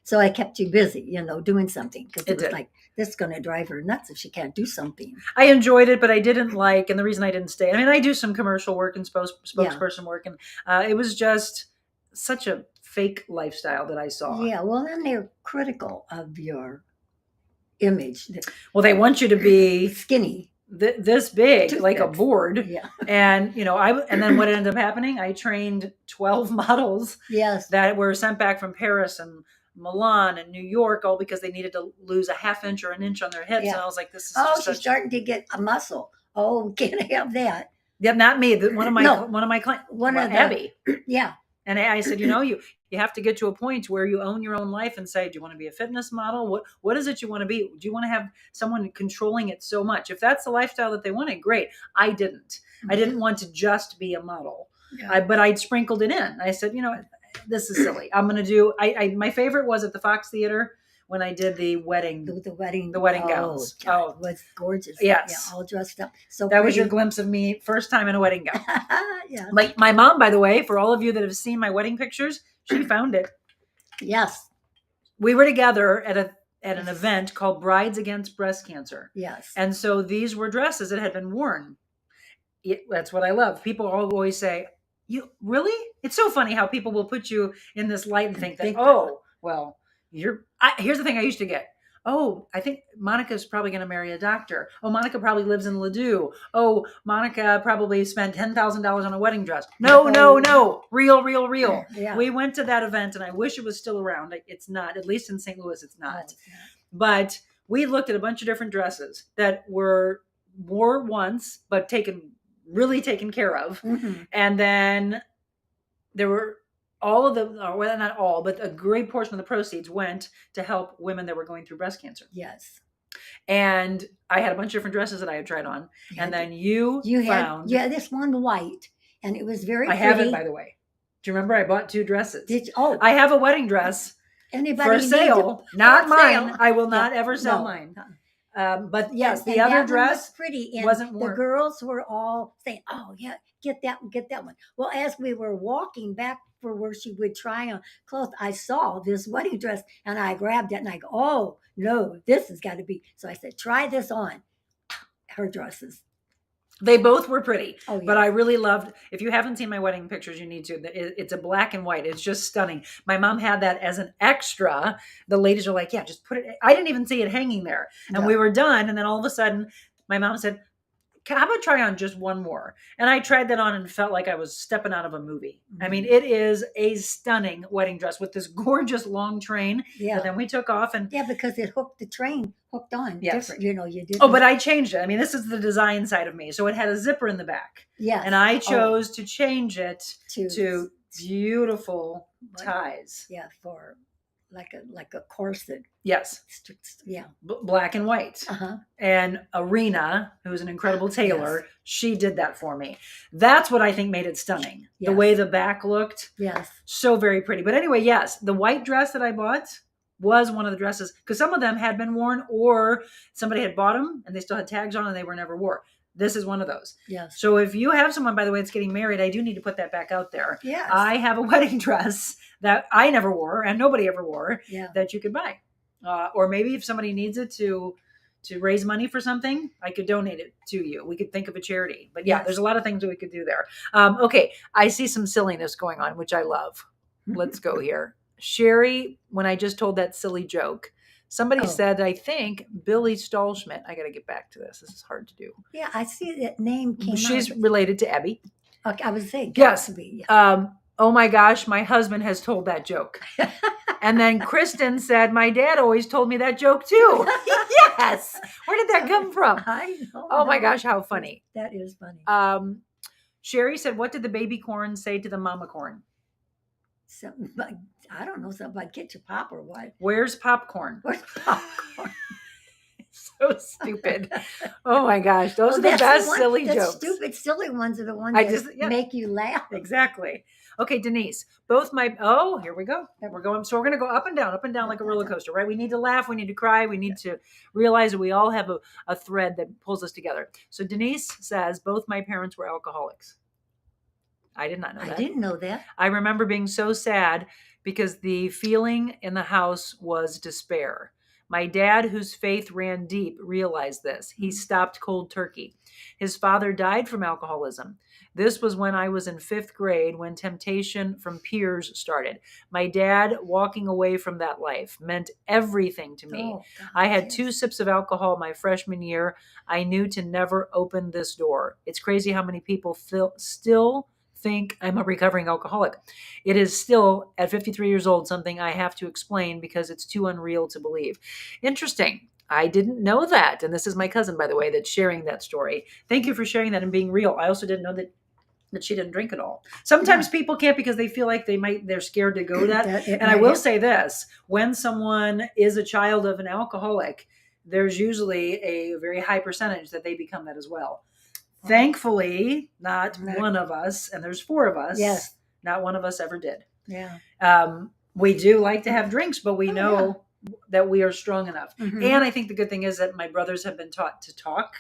So I kept you busy, doing something because it was like, this is going to drive her nuts if she can't do something. I enjoyed it, but I didn't and the reason I didn't stay, I mean, I do some commercial work and spokesperson work, and it was just such a fake lifestyle that I saw. Yeah, well, then they're critical of your image. Well, they want you to be skinny, this big, like a board. Yeah. And, and then what ended up happening, I trained 12 models that were sent back from Paris and Milan and New York, all because they needed to lose a half inch or an inch on their hips. And I was like, this is she's starting to get a muscle. Oh, can't have that. Yeah, not me. One of my clients, Abby. Yeah. And I said, you have to get to a point where you own your own life and say, do you want to be a fitness model? What is it you want to be? Do you want to have someone controlling it so much? If that's the lifestyle that they wanted, great. I didn't. I didn't want to just be a model, but I'd sprinkled it in. I said, this is silly. I'm going to do, my favorite was at the Fox Theater when I did the wedding gowns. God, it was gorgeous. Yes. Yeah, all dressed up. So that was your glimpse of me first time in a wedding gown. Yeah. My mom, by the way, for all of you that have seen my wedding pictures, she found it. Yes. We were together at an event called Brides Against Breast Cancer. Yes. And so these were dresses that had been worn. That's what I love. People always say, you really? It's so funny how people will put you in this light and think that, well, here's the thing I used to get. Oh, I think Monica's probably going to marry a doctor. Oh, Monica probably lives in Ladue. Oh, Monica probably spent $10,000 on a wedding dress. No. Real. Yeah. We went to that event and I wish it was still around. It's not, at least in St. Louis, it's not. But we looked at a bunch of different dresses that were wore once, but really taken care of. Mm-hmm. And then there were all of them, well, not all, but a great portion of the proceeds went to help women that were going through breast cancer. Yes. And I had a bunch of different dresses that I had tried on. And then you found. Had this one white, and it was very pretty. I have it, by the way. Do you remember I bought 2 dresses? Did you? Oh. I have a wedding dress for sale. Not mine. I will not ever sell mine. But yes, the other dress was pretty. And wasn't worn. The girls were all saying, "Oh yeah, get that one." Well, as we were walking back for where she would try on clothes, I saw this wedding dress and I grabbed it and I go, "Oh no, this has got to be." So I said, "Try this on." Her dresses. They both were pretty, but I really loved, if you haven't seen my wedding pictures, you need to. It's a black and white. It's just stunning. My mom had that as an extra. The ladies are like, yeah, just put it. I didn't even see it hanging there. And we were done. And then all of a sudden, my mom said, how about try on just one more? And I tried that on and felt like I was stepping out of a movie. Mm-hmm. I mean, it is a stunning wedding dress with this gorgeous long train. Yeah. But then we took off and. Yeah, because it hooked on. Yes. Different. You did. Oh, but I changed it. I mean, this is the design side of me. So it had a zipper in the back. Yes. And I chose to change it to beautiful ties. Yeah, for like a corset. Yes. Yeah. Black and white. Uh-huh. And Arena, who's an incredible tailor, she did that for me. That's what I think made it stunning. Yes. The way the back looked. Yes. So very pretty. But anyway, yes, the white dress that I bought was one of the dresses, because some of them had been worn or somebody had bought them and they still had tags on and they were never wore. This is one of those. Yes. So if you have someone, by the way, that's getting married, I do need to put that back out there. Yes. I have a wedding dress that I never wore and nobody ever wore that you could buy. Or maybe if somebody needs it to raise money for something, I could donate it to you. We could think of a charity. But there's a lot of things that we could do there. Okay, I see some silliness going on, which I love. Let's go here. Sherry, when I just told that silly joke, somebody said, I think, Billy Stallschmidt. I got to get back to this. This is hard to do. Yeah, I see that name came She's related to Abby. Okay, I was saying. Yes. Oh my gosh, my husband has told that joke. And then Kristen said, my dad always told me that joke too. Yes. Where did that come from? I know. Oh my gosh, how funny. That is funny. Sherry said, what did the baby corn say to the mama corn? Something like, I don't know, something like get your pop or what. Where's popcorn? Where's popcorn? So stupid. Oh my gosh. Those are the that's best one- silly the jokes. Stupid, silly ones are the ones I that just- yeah. make you laugh. Exactly. Okay, Denise, here we go. We're going to go up and down like a roller coaster, right? We need to laugh. We need to cry. We need to realize that we all have a thread that pulls us together. So Denise says, both my parents were alcoholics. I did not know that. I didn't know that. I remember being so sad because the feeling in the house was despair. My dad, whose faith ran deep, realized this. He stopped cold turkey. His father died from alcoholism. This was when I was in 5th grade, when temptation from peers started. My dad walking away from that life meant everything to me. Oh, God, I had yes. 2 sips of alcohol my freshman year. I knew to never open this door. It's crazy how many people still think I'm a recovering alcoholic. It is still, at 53 years old, something I have to explain because it's too unreal to believe. Interesting. I didn't know that. And this is my cousin, by the way, that's sharing that story. Thank you for sharing that and being real. I also didn't know that she didn't drink at all. Sometimes people can't because they feel like they're scared to go that. And I will say this, when someone is a child of an alcoholic, there's usually a very high percentage that they become that as well. Thankfully, not one of us, and there's 4 of us. Yes. Not one of us ever did. Yeah. We do like to have drinks, but we know that we are strong enough. Mhm. And I think the good thing is that my brothers have been taught to talk.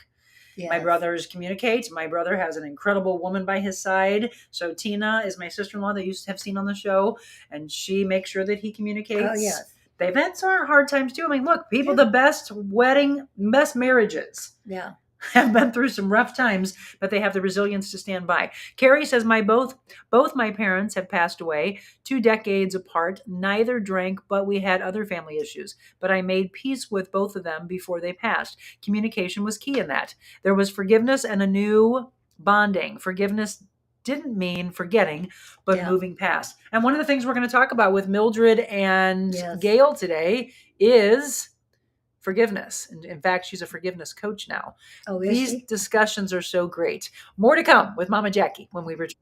Yes. My brothers communicate. My brother has an incredible woman by his side. So Tina is my sister-in-law that you have seen on the show, and she makes sure that he communicates. Oh, yes. They've had some hard times too. I mean, look, the best marriages Yeah. have been through some rough times, but they have the resilience to stand by. Carrie says, both my parents have passed away 2 decades apart. Neither drank, but we had other family issues. But I made peace with both of them before they passed. Communication was key in that. There was forgiveness and a new bonding. Forgiveness didn't mean forgetting, but moving past. And one of the things we're going to talk about with Mildred and Gail today is forgiveness. And in fact, she's a forgiveness coach now. Oh, is These she? discussions are so great. More to come with Mama Jacque when we return.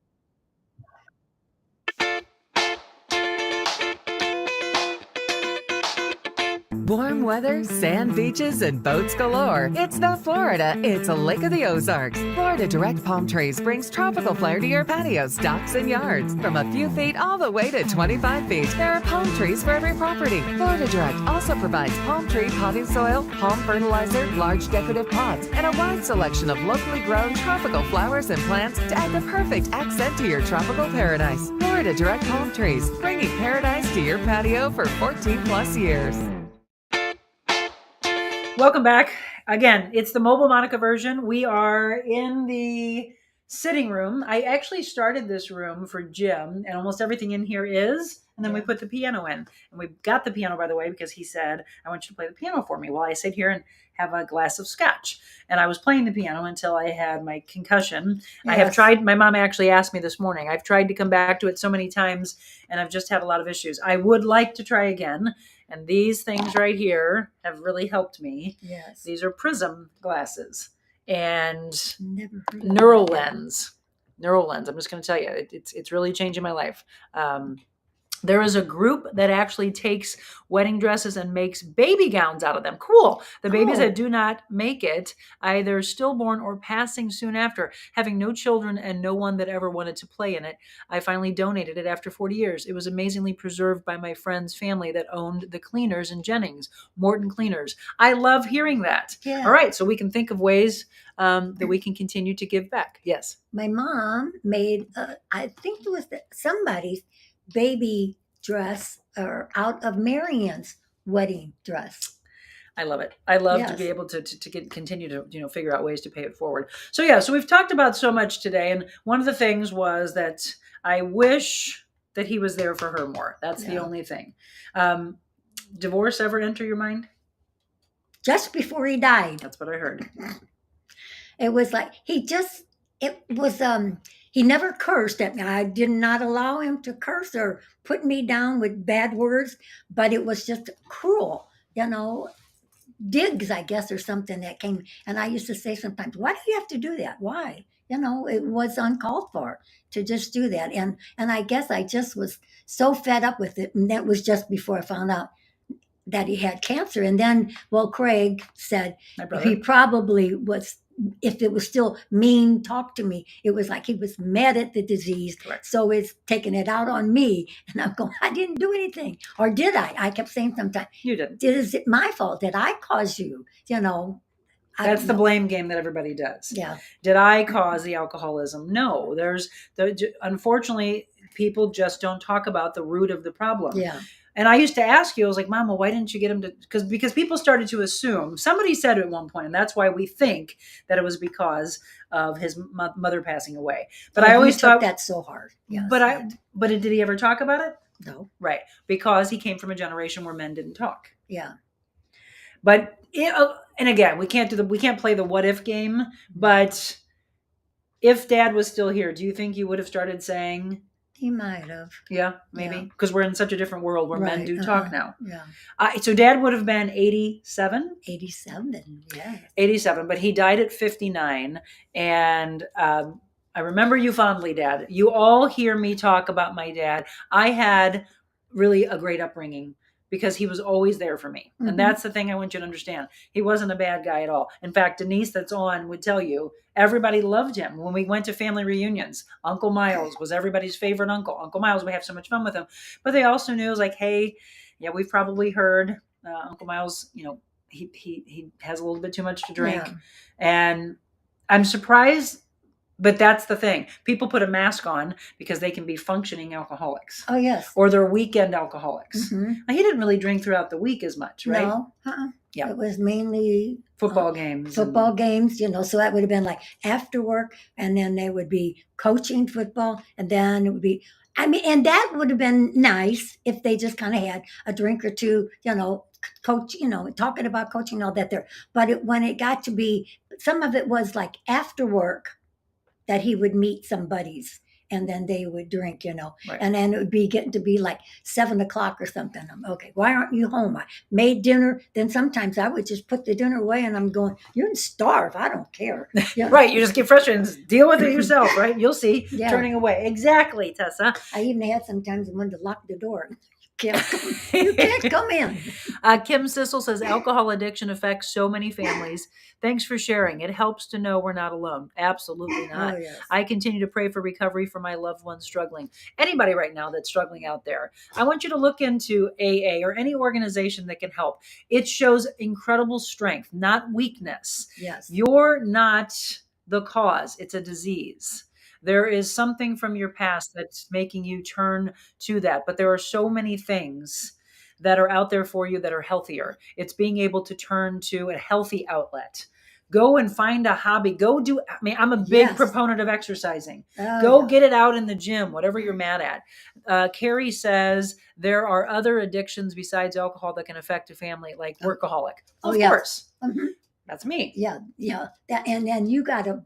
Warm weather, sand beaches, and boats galore. It's not Florida, it's a Lake of the Ozarks. Florida Direct Palm Trees brings tropical flair to your patios, docks, and yards. From a few feet all the way to 25 feet, there are palm trees for every property. Florida Direct also provides palm tree potting soil, palm fertilizer, large decorative pots, and a wide selection of locally grown tropical flowers and plants to add the perfect accent to your tropical paradise. Florida Direct Palm Trees, bringing paradise to your patio for 14 plus years. Welcome back. Again, it's the mobile Monica version. We are in the sitting room. I actually started this room for Jim, and almost everything in here is, and then we put the piano in. And we got the piano, by the way, because he said, I want you to play the piano for me while I sit here and have a glass of scotch. And I was playing the piano until I had my concussion. I have tried, my mom actually asked me this morning, I've tried to come back to it so many times, and I've just had a lot of issues. I would like to try again. And these things right here have really helped me. Yes. These are prism glasses and Never heard of neural that. lens. Neural lens. I'm just going to tell you, it's really changing my life. There is a group that actually takes wedding dresses and makes baby gowns out of them. Cool. The babies that do not make it, either stillborn or passing soon after, having no children and no one that ever wanted to play in it. I finally donated it after 40 years. It was amazingly preserved by my friend's family that owned the cleaners in Jennings, Morton Cleaners. I love hearing that. Yeah. All right. So we can think of ways that we can continue to give back. Yes. My mom made, I think it was somebody's baby dress or out of Marian's wedding dress. I love it. I love to be able to continue to figure out ways to pay it forward. So we've talked about so much today, and one of the things was that I wish that he was there for her more. That's the only thing. Divorce ever enter your mind? Just before he died. That's what I heard. It was like he never cursed at me. I did not allow him to curse or put me down with bad words, but it was just cruel, digs, I guess, or something that came. And I used to say sometimes, why do you have to do that? Why? it was uncalled for to just do that. And I guess I just was so fed up with it. And that was just before I found out that he had cancer. And then, well, Craig said My brother. he probably was, if it was still mean talk to me, it was like he was mad at the disease. Correct. So it's taking it out on me. And I'm going, I didn't do anything. Or did I? I kept saying sometimes, You didn't. is it my fault? Did I cause you? That's the blame game that everybody does. Yeah. Did I cause the alcoholism? No. Unfortunately, people just don't talk about the root of the problem. Yeah. And I used to ask you, I was like, Mama, why didn't you get him to, because people started to assume, somebody said at one point, and that's why we think that it was because of his mother passing away. But I always thought that so hard. Yes. But did he ever talk about it? No. Right. Because he came from a generation where men didn't talk. Yeah. But and again, we can't play the what if game. But if Dad was still here, do you think you would have started saying? He might have. Yeah, maybe, because we're in such a different world where men do talk now. Yeah. So Dad would have been 87. 87. Yeah. 87, but he died at 59, and I remember you fondly, Dad. You all hear me talk about my dad. I had really a great upbringing, because he was always there for me. Mm-hmm. And that's the thing I want you to understand. He wasn't a bad guy at all. In fact, Denise that's on would tell you, everybody loved him. When we went to family reunions, Uncle Miles was everybody's favorite uncle. Uncle Miles, we have so much fun with him. But they also knew, it was like, hey, yeah, we've probably heard Uncle Miles, he has a little bit too much to drink. Yeah. And I'm surprised. But that's the thing. People put a mask on because they can be functioning alcoholics. Oh, yes. Or they're weekend alcoholics. Mm-hmm. Now, he didn't really drink throughout the week as much, right? No. Yeah. It was mainly football games. So that would have been like after work, and then they would be coaching football, and then it would be, and that would have been nice if they just kind of had a drink or two, coach, talking about coaching, all that there. But when it got to be, some of it was like after work, that he would meet some buddies and then they would drink, right. And then it would be getting to be like 7:00 or something. I'm okay. Why aren't you home? I made dinner. Then sometimes I would just put the dinner away and I'm going, you can starve. I don't care. Right. You just get frustrated and deal with it yourself, right? You'll see. Yeah. Turning away. Exactly, Tessa. I even had sometimes I wanted to lock the door. You can't come in. Kim Sissel says alcohol addiction affects so many families. Thanks for sharing. It helps to know we're not alone. Absolutely not. Oh, yes. I continue to pray for recovery for my loved ones struggling. Anybody right now that's struggling out there, I want you to look into AA or any organization that can help. It shows incredible strength, not weakness. Yes. You're not the cause. It's a disease. There is something from your past that's making you turn to that. But there are so many things that are out there for you that are healthier. It's being able to turn to a healthy outlet. Go and find a hobby. I'm a big proponent of exercising. Get it out in the gym, whatever you're mad at. Carrie says there are other addictions besides alcohol that can affect a family, like workaholic. Of course. Mm-hmm. That's me. Yeah. And then you got to,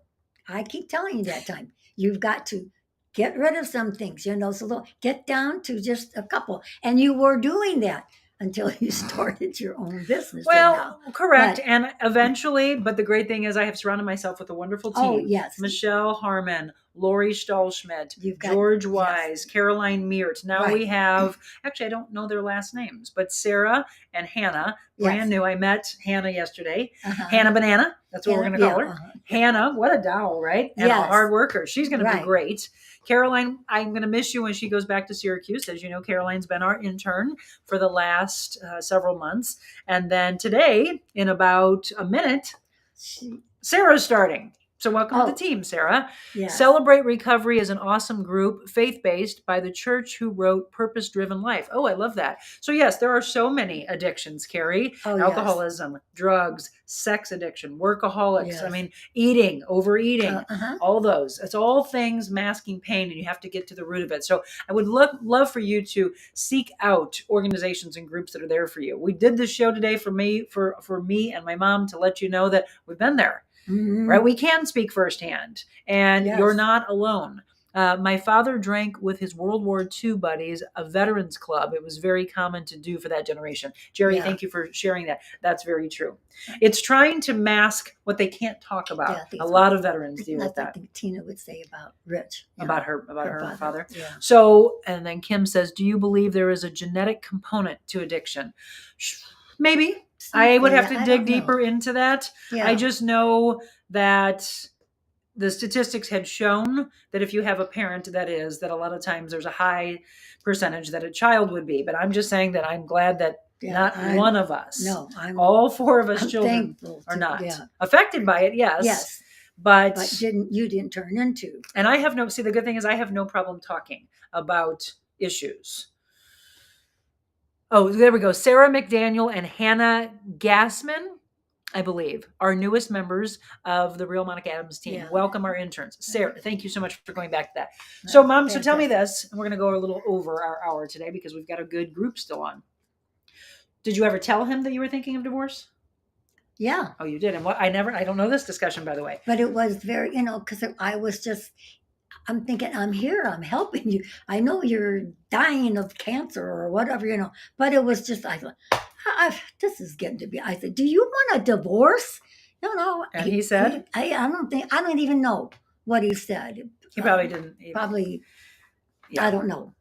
I keep telling you that time, you've got to get rid of some things, so get down to just a couple. And you were doing that until you started your own business. Well, correct. And eventually, but the great thing is I have surrounded myself with a wonderful team. Oh, yes. Michelle Harmon, Lori Stahlschmidt, George Wise, Caroline Meert. Now we have, actually, I don't know their last names, but Sarah and Hannah, brand new. I met Hannah yesterday. Hannah Banana. That's what we're going to call her. Hannah, what a doll, right? And a hard worker. She's going to be great. Caroline, I'm going to miss you when she goes back to Syracuse. As you know, Caroline's been our intern for the last several months. And then today, in about a minute, Sarah's starting. So welcome to the team, Sarah. Yes. Celebrate Recovery is an awesome group, faith-based, by the church who wrote Purpose-Driven Life. Oh, I love that. So yes, there are so many addictions, Carrie. Alcoholism, drugs, sex addiction, workaholics. Yes. I mean, eating, overeating, all those. It's all things masking pain, and you have to get to the root of it. So I would love for you to seek out organizations and groups that are there for you. We did this show today for me and my mom to let you know that we've been there. Mm-hmm. Right? We can speak firsthand, and you're not alone. My father drank with his World War II buddies, a veterans club. It was very common to do for that generation. Jerry, Yeah. thank you for sharing that. That's very true. It's trying to mask what they can't talk about. Yeah, I think A so. lot of veterans deal That's with that. what Tina would say about Rich. you know, About her father. Yeah. So, and then Kim says, do you believe there is a genetic component to addiction? Maybe. I would have to I dig don't know. deeper into that. Yeah. I just know that the statistics had shown that if you have a parent that a lot of times there's a high percentage that a child would be. But I'm just saying that I'm glad that not one of us, all four of us children are not affected by it. Yes. Yes. But you didn't turn into. And I have the good thing is I have no problem talking about issues. Oh, there we go. Sarah McDaniel and Hannah Gassman, I believe, are newest members of the Real Monica Adams team. Yeah. Welcome our interns. Sarah, thank you so much for going back to that. So, Mom, so tell me this, and we're going to go a little over our hour today because we've got a good group still on. Did you ever tell him that you were thinking of divorce? Yeah. Oh, you did. And what? I don't know this discussion, by the way. But it was very, because I was just, I'm thinking, I'm here, I'm helping you. I know you're dying of cancer or whatever, but it was just, I thought, this is getting to be, I said, do you want a divorce? No. And he said? I don't even know what he said. He probably didn't. Probably, yeah. I don't know.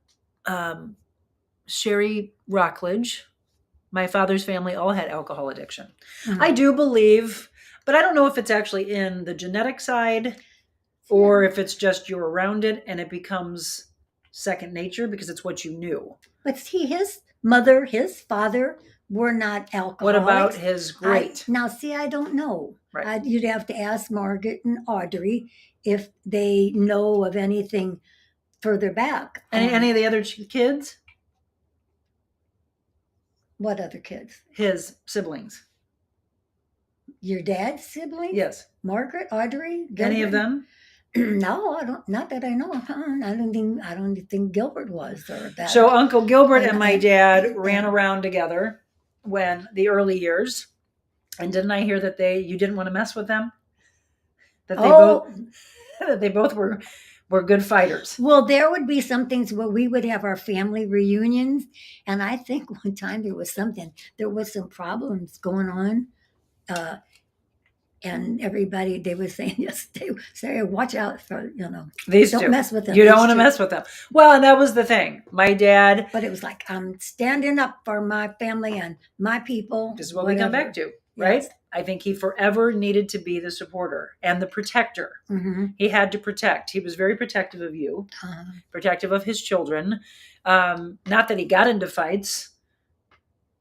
Sherry Rockledge, my father's family all had alcohol addiction. Mm-hmm. I do believe, but I don't know if it's actually in the genetic side or if it's just you're around it and it becomes second nature because it's what you knew. But see, his mother, his father were not alcoholics. What about his great? I don't know. Right. You'd have to ask Margaret and Audrey if they know of anything further back. Any of the other kids? What other kids? His siblings. Your dad's siblings? Yes. Margaret, Audrey, Gilbert? Any of them? No, I don't. Not that I know of. I don't think Gilbert was or that. So Uncle Gilbert and my dad ran around together when the early years. And didn't I hear that you didn't want to mess with them? That they both were good fighters. Well, there would be some things where we would have our family reunions, and I think one time there was some problems going on, and everybody, they were saying, yes, they say, watch out for, These don't two. mess with them. You don't want to mess with them. Well, and that was the thing. My dad. But it was like, I'm standing up for my family and my people. This is what we come back to, right? Yes. I think he forever needed to be the supporter and the protector. Mm-hmm. He had to protect. He was very protective of you, protective of his children. Not that he got into fights.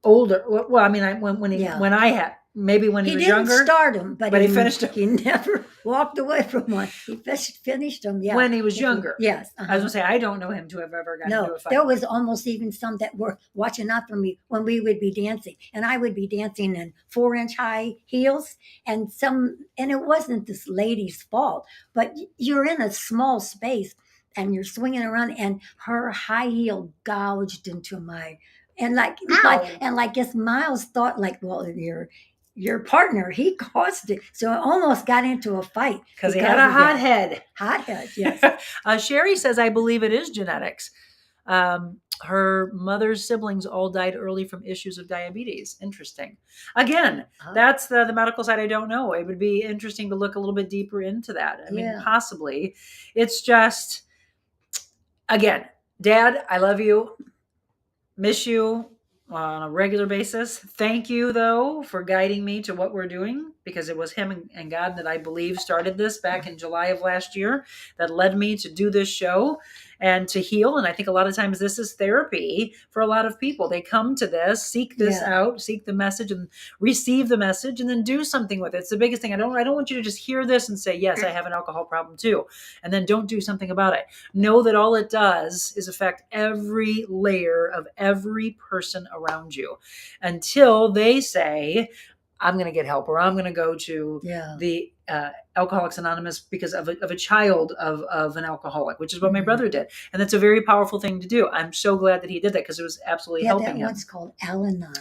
Older. Well, I mean, when I had. Maybe when he was younger. He didn't start them, but he finished them. He never walked away from one. He finished them, yeah. When he was younger. Yes. I was going to say, I don't know him to have ever gotten into a fight. There was almost even some that were watching out for me when we would be dancing. And I would be dancing in 4-inch high heels. And it wasn't this lady's fault, but you're in a small space and you're swinging around and her high heel gouged into my, and guess Miles thought well, your partner, he caused it. So I almost got into a fight. Because he had a hot head. Hot head, yes. Sherry says, I believe it is genetics. Her mother's siblings all died early from issues of diabetes. Interesting. Again, that's the medical side I don't know. It would be interesting to look a little bit deeper into that. I mean, possibly. It's just, again, Dad, I love you. Miss you on a regular basis. Thank you, though, for guiding me to what we're doing, because it was him and God that I believe started this back in July of last year that led me to do this show and to heal. And I think a lot of times this is therapy for a lot of people. They come to this, seek this out, seek the message and receive the message and then do something with it. It's the biggest thing. I don't want you to just hear this and say, yes, I have an alcohol problem too. And then don't do something about it. Know that all it does is affect every layer of every person around you until they say, I'm going to get help, or I'm going to go to the Alcoholics Anonymous because of a child of an alcoholic, which is what my brother did. And that's a very powerful thing to do. I'm so glad that he did that because it was absolutely helping him. That one's called Al-Anon.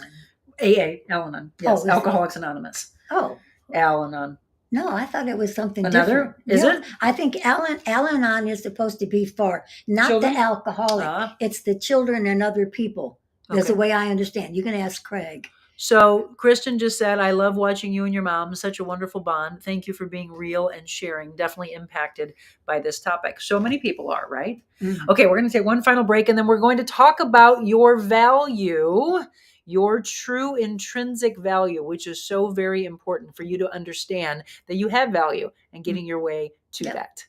AA, Al-Anon. Yes, Alcoholics Anonymous. Oh. Al-Anon. No, I thought it was something Another? different. Is Yeah. it? I think Al-Anon is supposed to be for not Children? the alcoholic. Ah. It's the children and other people. That's the Okay. way I understand. You can ask Craig. So Kristen just said, I love watching you and your mom. Such a wonderful bond. Thank you for being real and sharing. Definitely impacted by this topic. So many people are, right? Mhm. Okay, we're going to take one final break and then we're going to talk about your value, your true intrinsic value, which is so very important for you to understand that you have value and getting your way to Yep. that.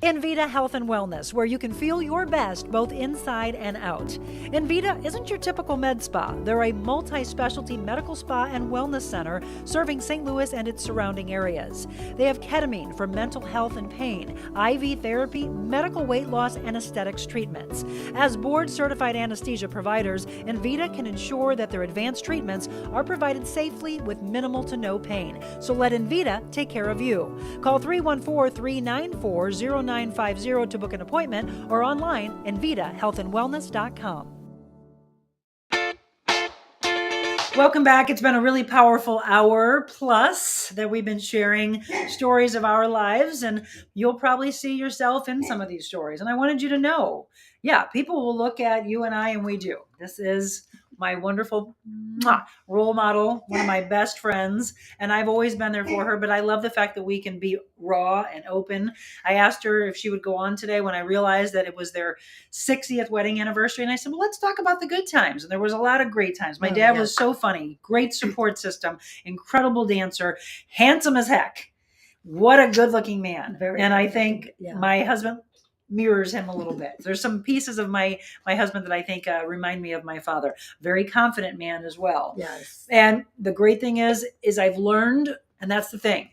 Envita Health and Wellness, where you can feel your best both inside and out. Envita isn't your typical med spa. They're a multi-specialty medical spa and wellness center serving St. Louis and its surrounding areas. They have ketamine for mental health and pain, IV therapy, medical weight loss, and aesthetics treatments. As board-certified anesthesia providers, Envita can ensure that their advanced treatments are provided safely with minimal to no pain. So let Envita take care of you. Call 314-394-0950 to book an appointment or online envitahealthandwellness.com. Welcome back. It's been a really powerful hour plus that we've been sharing stories of our lives, and you'll probably see yourself in some of these stories. And I wanted you to know, yeah, people will look at you and I, and we do. This is my wonderful role model, one of my best friends, and I've always been there for her, but I love the fact that we can be raw and open. I asked her if she would go on today when I realized that it was their 60th wedding anniversary, and I said, well, let's talk about the good times. And there was a lot of great times. My dad was so funny, great support system, incredible dancer, handsome as heck. What a good looking man. And I think my husband mirrors him a little bit. There's some pieces of my husband that I think remind me of my father. Very confident man as well. Yes. And the great thing is I've learned, and that's the thing,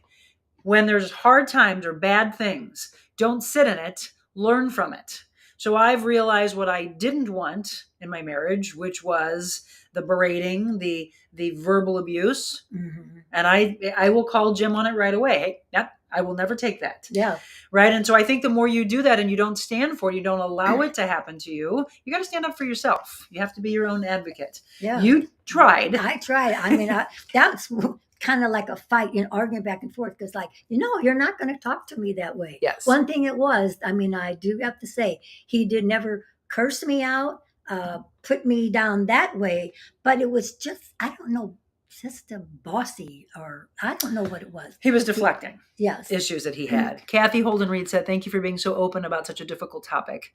when there's hard times or bad things, don't sit in it, learn from it. So I've realized what I didn't want in my marriage, which was the berating, the verbal abuse. Mm-hmm. And I will call Jim on it right away. Hey, yep, I will never take that. Yeah. Right. And so I think the more you do that and you don't stand for it, you don't allow it to happen to you, you got to stand up for yourself. You have to be your own advocate. Yeah. You tried. I tried. I mean, that's kind of like a fight, arguing back and forth. Because you're not going to talk to me that way. Yes. One thing it was, I do have to say, he did never curse me out, put me down that way. But it was just, I don't know, just a bossy, or I don't know what it was. He was deflecting. Yes. Issues that he had. Kathy Holden Reed said, thank you for being so open about such a difficult topic.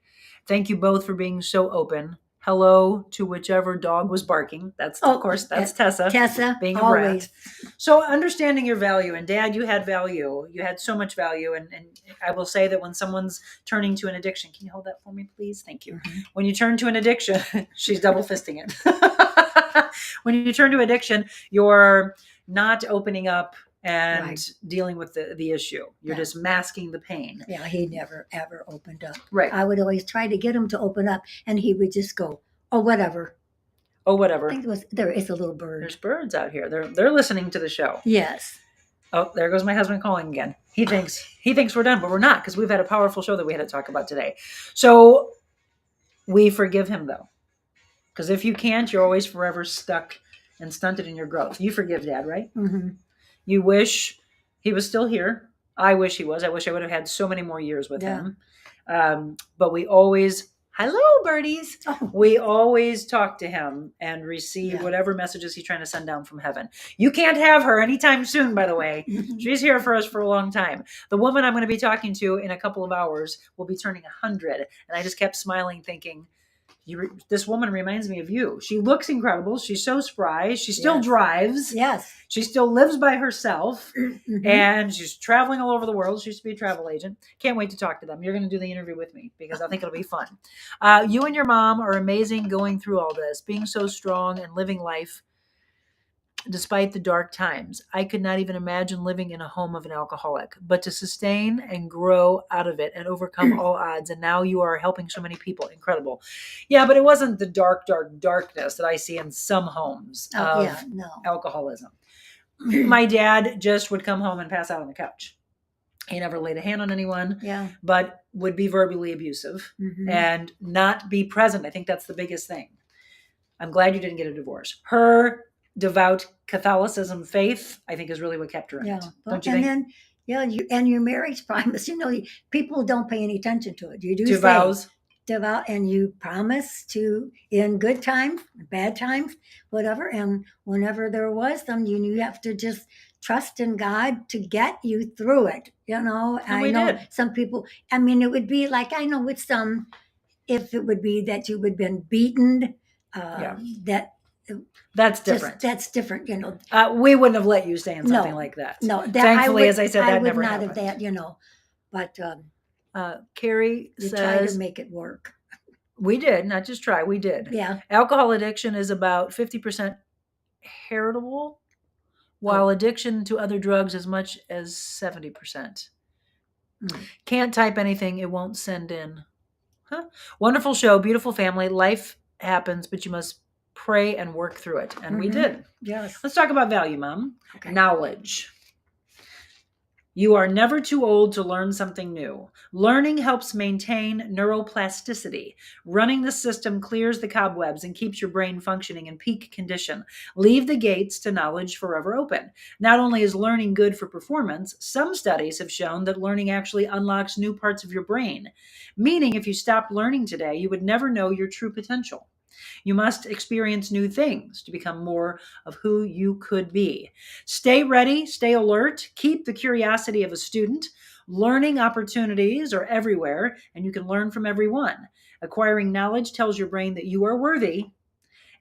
Thank you both for being so open. Hello to whichever dog was barking. That's, of course, that's Tessa. Tessa, being a always. brat. So understanding your value, and Dad, you had value. You had so much value. And I will say that when someone's turning to an addiction, can you hold that for me, please? Thank you. Mm-hmm. When you turn to an addiction, she's double fisting it. When you turn to addiction, you're not opening up and dealing with the issue. You're just masking the pain. Yeah, he never, ever opened up. Right. I would always try to get him to open up, and he would just go, oh, whatever. Oh, whatever. I think there is a little bird. There's birds out here. They're listening to the show. Yes. Oh, there goes my husband calling again. He thinks we're done, but we're not, because we've had a powerful show that we had to talk about today. So we forgive him, though. Because if you can't, you're always forever stuck and stunted in your growth. You forgive Dad, right? Mm-hmm. You wish he was still here. I wish he was. I wish I would have had so many more years with him. But we always, hello, birdies. Oh. We always talk to him and receive whatever messages he's trying to send down from heaven. You can't have her anytime soon, by the way. Mm-hmm. She's here for us for a long time. The woman I'm going to be talking to in a couple of hours will be turning 100. And I just kept smiling, thinking, this woman reminds me of you. She looks incredible. She's so spry. She still drives. Yes. She still lives by herself. Mm-hmm. And she's traveling all over the world. She used to be a travel agent. Can't wait to talk to them. You're going to do the interview with me because I think it'll be fun. You and your mom are amazing going through all this, being so strong and living life despite the dark times. I could not even imagine living in a home of an alcoholic, but to sustain and grow out of it and overcome all odds. And now you are helping so many people. Incredible. Yeah, but it wasn't the darkness that I see in some homes of alcoholism. My dad just would come home and pass out on the couch. He never laid a hand on anyone, but would be verbally abusive and not be present. I think that's the biggest thing. I'm glad you didn't get a divorce. Her devout Catholicism faith, I think, is really what kept her in Yeah. it. Well, Don't you and think? then, and your marriage promise, people don't pay any attention to it. You do Two say vows. devout, and you promise to, in good times, bad times, whatever. And whenever there was them, you have to just trust in God to get you through it. And I we know did. some people, it would be like, I know with some, if it would be that you would have been beaten, Yeah. that's different. That's different, We wouldn't have let you say in something No, like that. No, that Thankfully, as I said, that would never not happened. have that, but Carrie you try to says, make it work. we did, not just try, we did. Yeah. Alcohol addiction is about 50% heritable, while addiction to other drugs as much as 70%. Can't type anything, it won't send in. Wonderful show, beautiful family. Life happens, but you must pray and work through it. And we did. Yes. Let's talk about value, Mom. Okay. Knowledge. You are never too old to learn something new. Learning helps maintain neuroplasticity. Running the system clears the cobwebs and keeps your brain functioning in peak condition. Leave the gates to knowledge forever open. Not only is learning good for performance, some studies have shown that learning actually unlocks new parts of your brain. Meaning, if you stopped learning today, you would never know your true potential. You must experience new things to become more of who you could be. Stay ready, stay alert, keep the curiosity of a student. Learning opportunities are everywhere, and you can learn from everyone. Acquiring knowledge tells your brain that you are worthy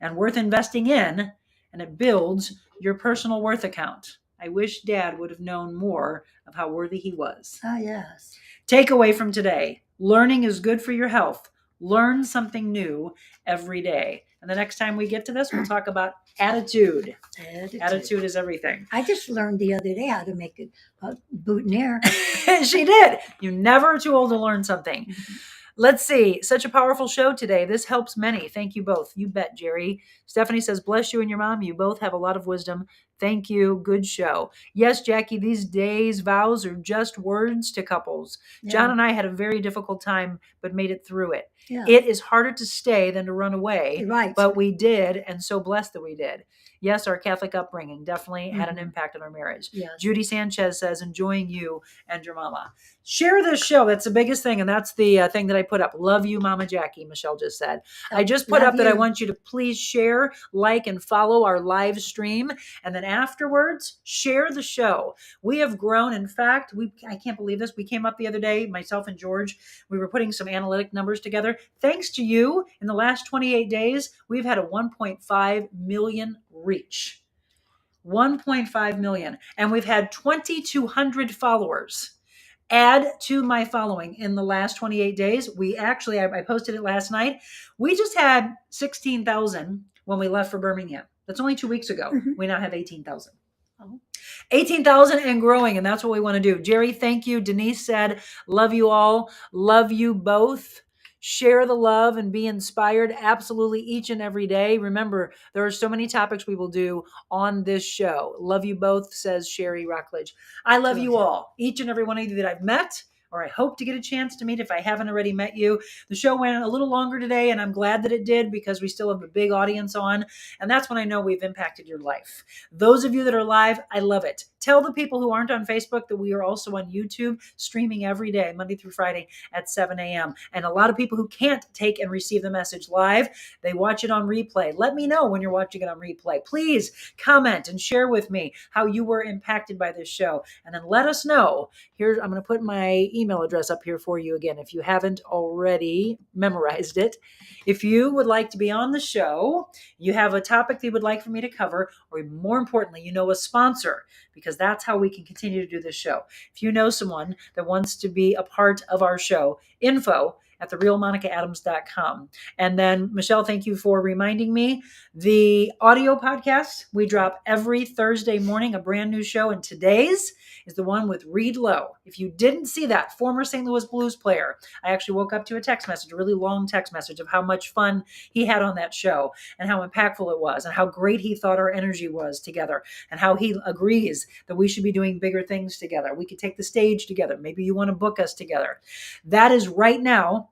and worth investing in, and it builds your personal worth account. I wish Dad would have known more of how worthy he was. Oh, yes. Takeaway from today: learning is good for your health. Learn something new every day. And the next time we get to this, we'll talk about attitude. Attitude is everything. I just learned the other day how to make a boutonniere. She did. You're never too old to learn something. Let's see. Such a powerful show today. This helps many. Thank you both. You bet, Jerry. Stephanie says, bless you and your mom. You both have a lot of wisdom. Thank you. Good show. Yes, Jackie, these days vows are just words to couples. Yeah. John and I had a very difficult time, but made it through it. Yeah. It is harder to stay than to run away. Right. But we did, and so blessed that we did. Yes, our Catholic upbringing definitely had an impact on our marriage. Yes. Judy Sanchez says, enjoying you and your mama. Share this show. That's the biggest thing. And that's the thing that I put up. Love you, Mama Jackie, Michelle just said. I just put up that I want you to please share, like, and follow our live stream. And then afterwards, share the show. We have grown. In fact, I can't believe this. We came up the other day, myself and George, we were putting some analytic numbers together. Thanks to you, in the last 28 days, we've had a 1.5 million reach. 1.5 million. And we've had 2,200 followers add to my following in the last 28 days. We actually, I posted it last night. We just had 16,000 when we left for Birmingham. That's only 2 weeks ago. We now have 18,000. 18,000 and growing. And that's what we want to do. Jerry, thank you. Denise said, love you all. Love you both. Share the love and be inspired absolutely each and every day. Remember, there are so many topics we will do on this show. Love you both, says Sherry Rockledge. I love you all, each and every one of you that I've met, or I hope to get a chance to meet if I haven't already met you. The show went a little longer today, and I'm glad that it did because we still have a big audience on, and that's when I know we've impacted your life. Those of you that are live, I love it. Tell the people who aren't on Facebook that we are also on YouTube, streaming every day, Monday through Friday at 7 a.m. And a lot of people who can't take and receive the message live, they watch it on replay. Let me know when you're watching it on replay. Please comment and share with me how you were impacted by this show. And then let us know. Here, I'm going to put my email address up here for you again, if you haven't already memorized it. If you would like to be on the show, you have a topic that you would like for me to cover, or more importantly, you know a sponsor, because that's how we can continue to do this show. If you know someone that wants to be a part of our show, info@TheRealMonicaAdams.com. And then, Michelle, thank you for reminding me. The audio podcast, we drop every Thursday morning, a brand new show. And today's is the one with Reed Lowe. If you didn't see that, former St. Louis Blues player, I actually woke up to a text message, a really long text message of how much fun he had on that show and how impactful it was and how great he thought our energy was together and how he agrees that we should be doing bigger things together. We could take the stage together. Maybe you want to book us together. That is right now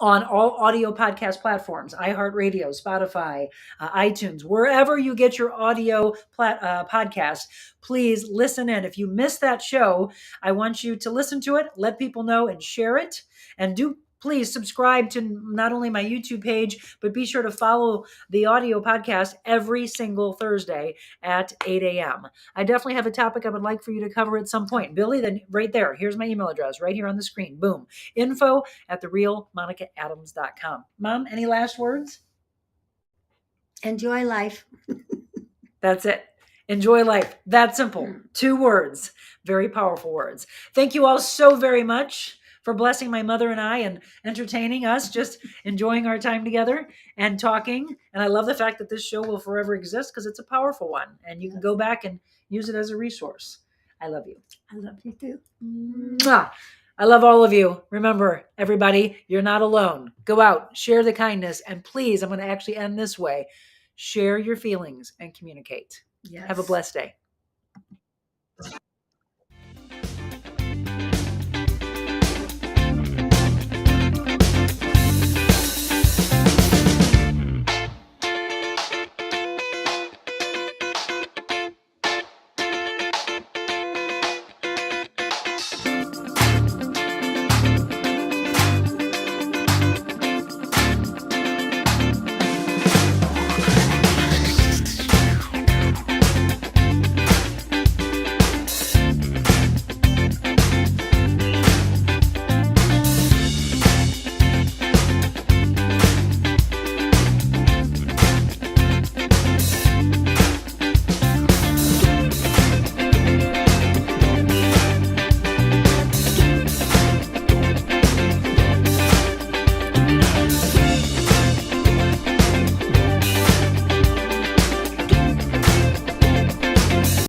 on all audio podcast platforms, iHeartRadio, Spotify, iTunes, wherever you get your audio podcast. Please listen in. If you missed that show, I want you to listen to it, let people know, and share it. And do please subscribe to not only my YouTube page, but be sure to follow the audio podcast every single Thursday at 8 a.m. I definitely have a topic I would like for you to cover at some point. Billy, then right there, here's my email address right here on the screen. Boom. info@TheRealMonicaAdams.com. Mom, any last words? Enjoy life. That's it. Enjoy life. That simple. 2 words. Very powerful words. Thank you all so very much for blessing my mother and I and entertaining us, just enjoying our time together and talking. And I love the fact that this show will forever exist because it's a powerful one and you can go back and use it as a resource. I love you. I love you too. Mwah. I love all of you. Remember, everybody, you're not alone. Go out, share the kindness, and please, I'm going to actually end this way. Share your feelings and communicate. Yes. Have a blessed day.